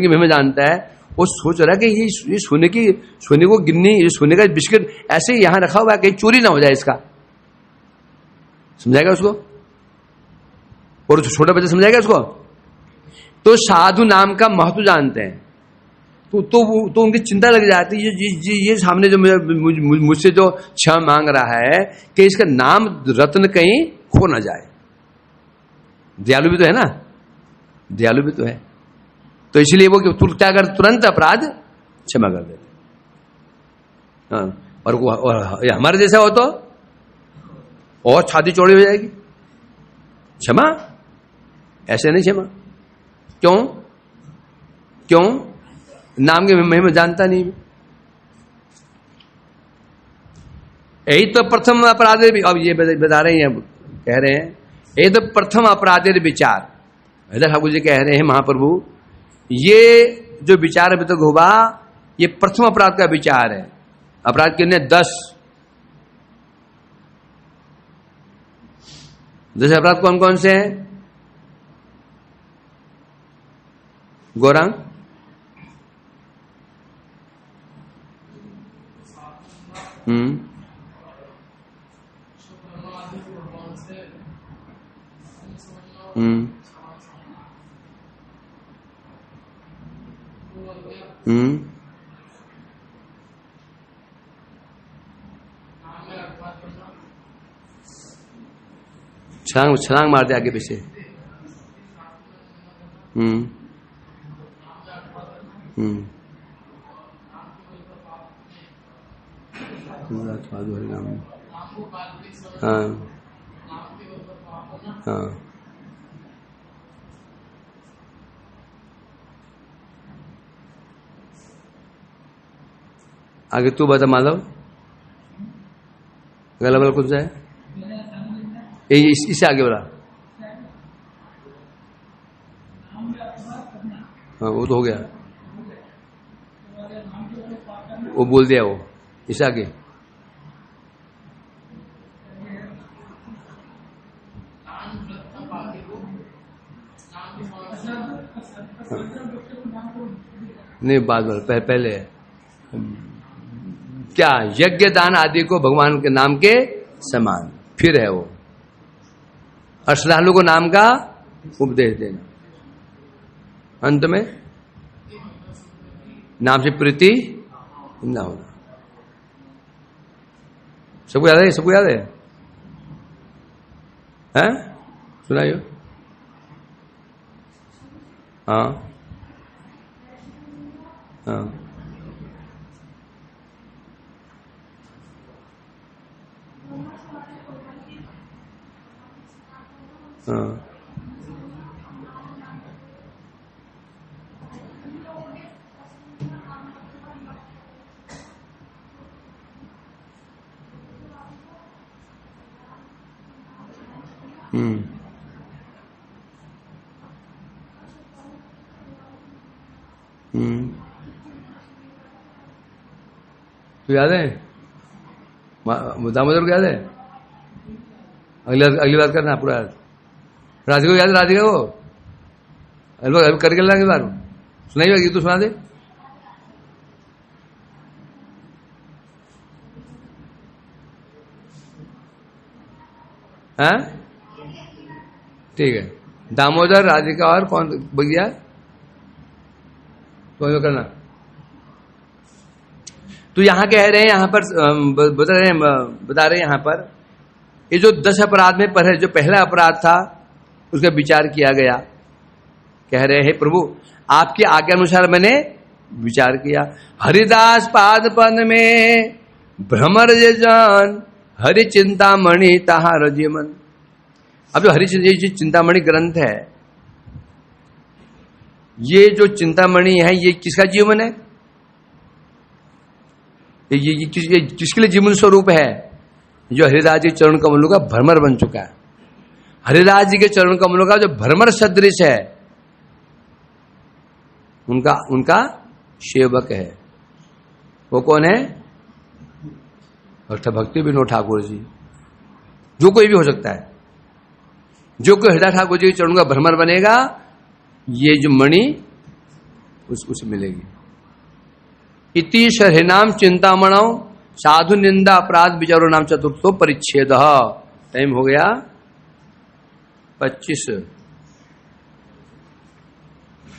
S1: की महिमा जानता है, वो सोच रहा है कि ये सोने को गिननी, ये सोने का बिस्किट ऐसे ही यहां रखा हुआ है, कहीं चोरी ना हो जाए इसका। समझाएगा उसको? और छोटा बच्चा समझाएगा उसको? तो साधु नाम का महत्व जानते हैं, तो उनकी चिंता लग जाती है, ये सामने जो मुझसे जो क्षमा मांग रहा है, कि इसका नाम रत्न कहीं खो ना जाए। दयालु भी तो है ना, दयालु भी तो है। तो इसलिए वो क्या कर, तुरंत अपराध क्षमा कर देते। हाँ, और हमारे जैसा हो तो और छाती चौड़ी हो जाएगी। क्षमा ऐसे नहीं, क्षमा क्यों? नाम के महिमा जानता नहीं। यही तो प्रथम अपराध, अब ये बता रहे हैं, कह रहे हैं यही तो प्रथम अपराधेर विचार। इधर ठाकुर जी कह रहे हैं महाप्रभु, ये जो विचार अभी तक हुआ, ये प्रथम अपराध का विचार है। अपराध कितने? 10। जैसे अपराध कौन कौन से हैं? गौरांग? छलांग मारते आगे पीछे। हाँ हाँ, आगे तू बता माधव, गला बल कुछ है। इससे आगे वाला, हाँ वो तो हो गया, वो बोल दिया वो। इससे आगे नहीं, बाद में पहले क्या यज्ञ दान आदि को भगवान के नाम के समान, फिर है वो। और श्रद्धालु को नाम का उपदेश देना, अंत में नाम से प्रीति ना होना। सबको याद है? सबको याद है? हैं? सुनाइयो। हाँ हाँ हाँ तो याद है? दामोदर को याद है? अगली बार करना पूरा याद। राधिका को याद है? राधिका को अभी करके ला, अगली बार सुनाइए, गीत तो सुना दे। हाँ ठीक है, दामोदर, राधिका और कौन भैया तो करना। तो यहां कह रहे हैं, यहां पर बता रहे हैं यहां पर, ये जो 10 अपराध में पर है, जो पहला अपराध था उसका विचार किया गया। कह रहे हैं प्रभु आपकी आज्ञा अनुसार मैंने विचार किया। हरिदास पाद पद में भ्रमर जे जान, हरि चिंतामणि ताहार जीवन। अब जो हरि चिंतामणि ग्रंथ है, ये जो चिंतामणि है, ये किसका जीवन है? ये किसके लिए जीवन स्वरूप है? जो हरिदास जी चरण कमलों का भ्रमर बन चुका है। हरिदास जी के चरण कमलों का जो भ्रमर सदृश है, उनका सेवक है। वो कौन है? भक्ति विनोद ठाकुर जी। जो कोई भी हो सकता है, जो कोई हरिदास ठाकुर जी के चरणों का भ्रमर बनेगा, ये जो मणि उसे मिलेगी। इति हरिनाम चिंतामणौ साधु निंदा अपराध विचारो नाम चतुर्थो परिच्छेद। टाइम हो गया 25।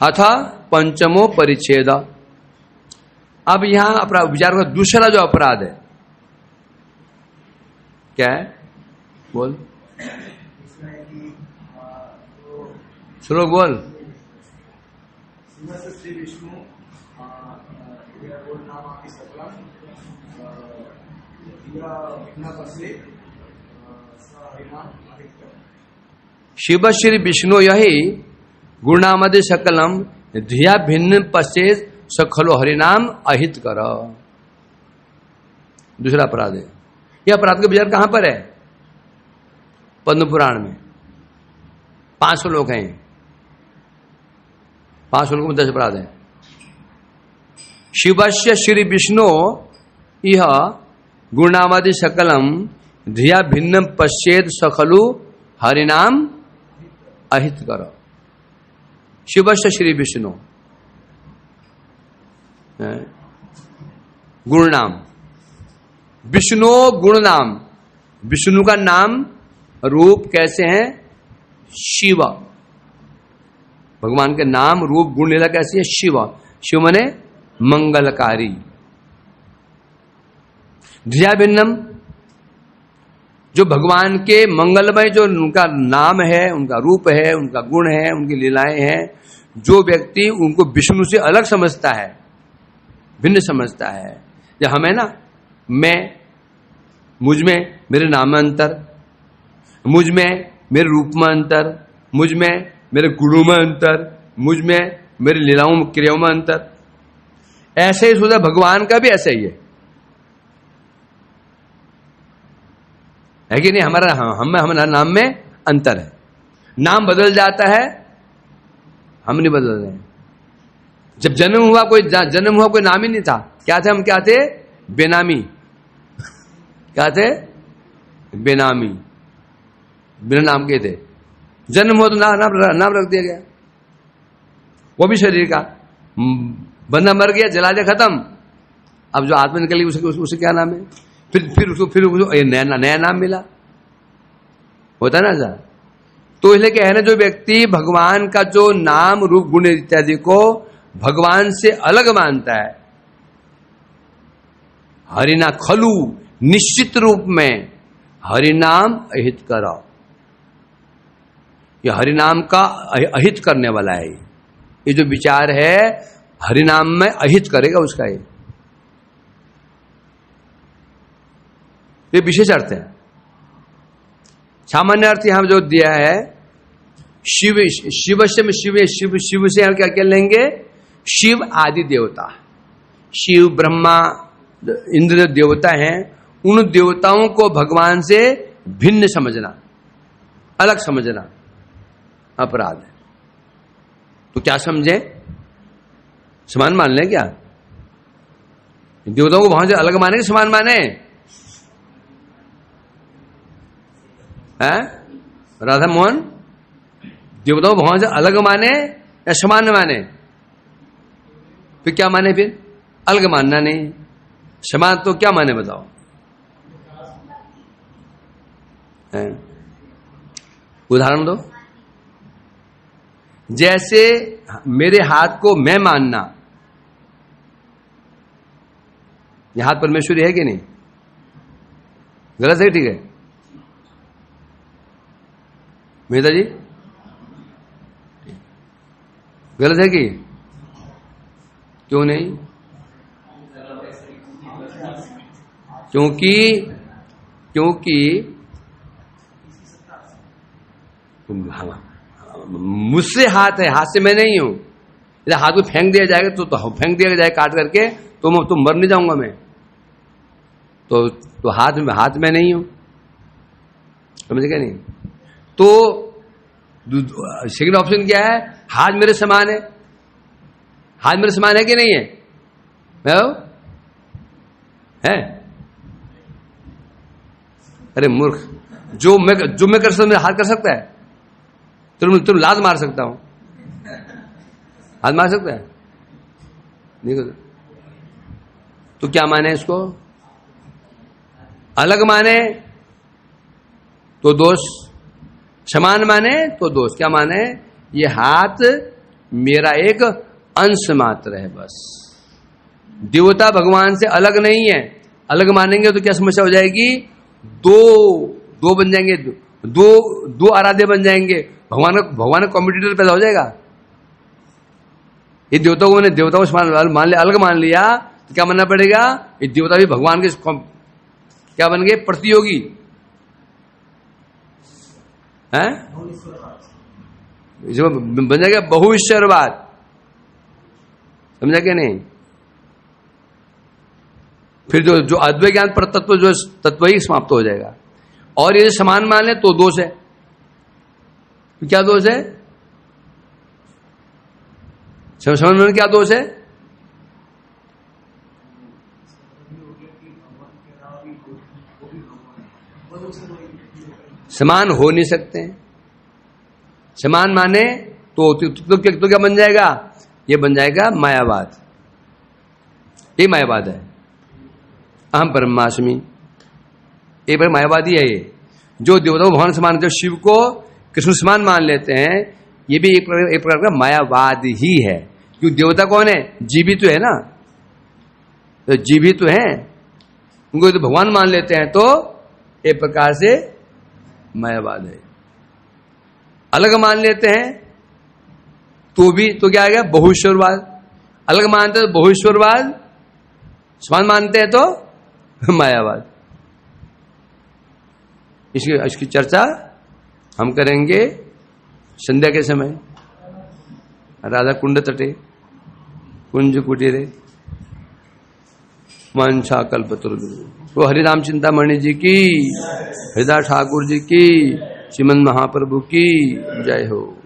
S1: अथ पंचमो परिच्छेद। अब यहां अपराध विचार का दूसरा जो अपराध है क्या है? बोल श्लोक बोल। शिव श्री विष्णु यही गुणामदि सकलम धिया भिन्न पश्चेत सखलो हरिनाम अहित कर। दूसरा अपराध है। यह अपराध का विचार कहां पर है? पद्म पुराण में 500 लोग हैं। 500 लोगों में 10 अपराध है। शिवस्य श्री विष्णु यह गुणामदि सकलम धिया भिन्न पश्चेत सखलु हरिनाम अहित कर। शिवस्य श्री विष्णु गुण नाम, विष्णु गुण नाम। विष्णु का नाम रूप कैसे हैं? शिव। भगवान के नाम रूप गुण लीला कैसी है? शिव। शिव माने मंगलकारी। धिया भिन्नम, जो भगवान के मंगलमय जो उनका नाम है, उनका रूप है, उनका गुण है, उनकी लीलाएं हैं, जो व्यक्ति उनको विष्णु से अलग समझता है, भिन्न समझता है। जब हमें ना, मैं मुझ में मेरे नाम में अंतर, मुझ में मेरे रूप में अंतर, मुझ में मेरे गुणों में अंतर, मुझ में मेरी लीलाओं क्रियाओं में अंतर, ऐसे ही सोचा भगवान का भी ऐसा ही है। है कि नहीं? हमारा नाम में अंतर है। नाम बदल जाता है, हम नहीं बदल रहे हैं। जब जन्म हुआ कोई नाम ही नहीं था। क्या थे हम? क्या थे? बेनामी। क्या थे? बेनामी, बिना नाम के थे। जन्म हुआ तो नाम रख दिया गया, वो भी शरीर का। बंदा मर गया, जला दिया, खत्म। अब जो आत्मा निकली उसे क्या नाम है? फिर उसको नया नाम मिला, होता है ना ऐसा। तो इसलिए क्या है ना, जो व्यक्ति भगवान का जो नाम रूप गुण इत्यादि को भगवान से अलग मानता है, हरिना खलु, निश्चित रूप में हरिनाम अहित करो, ये हरिनाम का अहित करने वाला है। ये जो विचार है हरिनाम में अहित करेगा उसका, ये विशेष अर्थ है। सामान्य अर्थ यहां जो दिया है, शिव से हम क्या क्या लेंगे? शिव आदि देवता, शिव ब्रह्मा इंद्र देवता हैं, उन देवताओं को भगवान से भिन्न समझना, अलग समझना अपराध है। तो क्या समझे? समान मान लें क्या? देवताओं को भगवान से अलग माने कि समान माने? है राधा मोहन, देवताओं को भगवान से अलग माने या समान माने? फिर क्या माने? फिर अलग मानना नहीं, समान तो क्या माने बताओ? उदाहरण दो। जैसे मेरे हाथ को मैं मानना, यह हाथ परमेश्वरी है कि नहीं? गलत है? ठीक है मेहता जी, गलत है कि? क्यों नहीं? क्योंकि मुझसे हाथ है, हाथ से मैं नहीं हूं। यदि हाथ को फेंक दिया जाएगा तो फेंक दिया जाए काट करके, तो मर नहीं जाऊंगा मैं। तो हाथ में नहीं हूं, समझ गए नहीं? तो सेकंड ऑप्शन क्या है? हाथ मेरे समान है। हाथ मेरे समान है कि नहीं है? है? अरे मूर्ख, जो मैं कर सकता हूं मेरा हाथ कर सकता है? तुम लात मार सकता हूं, हाथ मार सकता है? नहीं कर। तो क्या माने इसको? अलग माने तो दोष, समान माने तो दोष। क्या माने? ये हाथ मेरा एक अंश मात्र है बस, देवता भगवान से अलग नहीं है। अलग मानेंगे तो क्या समस्या हो जाएगी? दो बन जाएंगे, दो आराध्य बन जाएंगे, भगवान का कॉम्पिटिटर पैदा हो जाएगा। ये देवताओं को मान लिया, अलग मान लिया, तो क्या मानना पड़ेगा? ये देवता भी भगवान के क्या बन गए? प्रतियोगी हैं? बन जाएगा बहुईश्वरवाद। समझा क्या नहीं? फिर जो अद्वैत ज्ञान पर तत्व, जो तत्व ही समाप्त हो जाएगा। और ये समान मान ले तो दोष है। क्या दोष है? समान मान क्या दोष है? समान हो नहीं सकते हैं। समान माने तो क्या बन जाएगा? ये बन जाएगा मायावाद। ये मायावाद है, अहम ब्रह्मास्मि। एक बार मायावादी है ये, जो देवताओं भगवान समान, जो शिव को कृष्ण समान मान लेते हैं, ये भी एक प्रकार का मायावाद ही है। क्यों? देवता कौन है? जीवित तो है ना, तो जीवित तो है, उनको तो भगवान मान लेते हैं, तो एक प्रकार से मायावाद है। अलग मान लेते हैं तो क्या आ गया? बहुईश्वरवाद। अलग मानते हैं तो बहुईश्वरवाद, समान मानते हैं तो मायावाद। इसकी चर्चा हम करेंगे संध्या के समय, राधा कुंड तटे कुंज कुटीरे। वांछा कल्पतरु। वो हरिराम चिंतामणि जी की, हरिदास ठाकुर जी की, श्रीमन महाप्रभु की जय हो।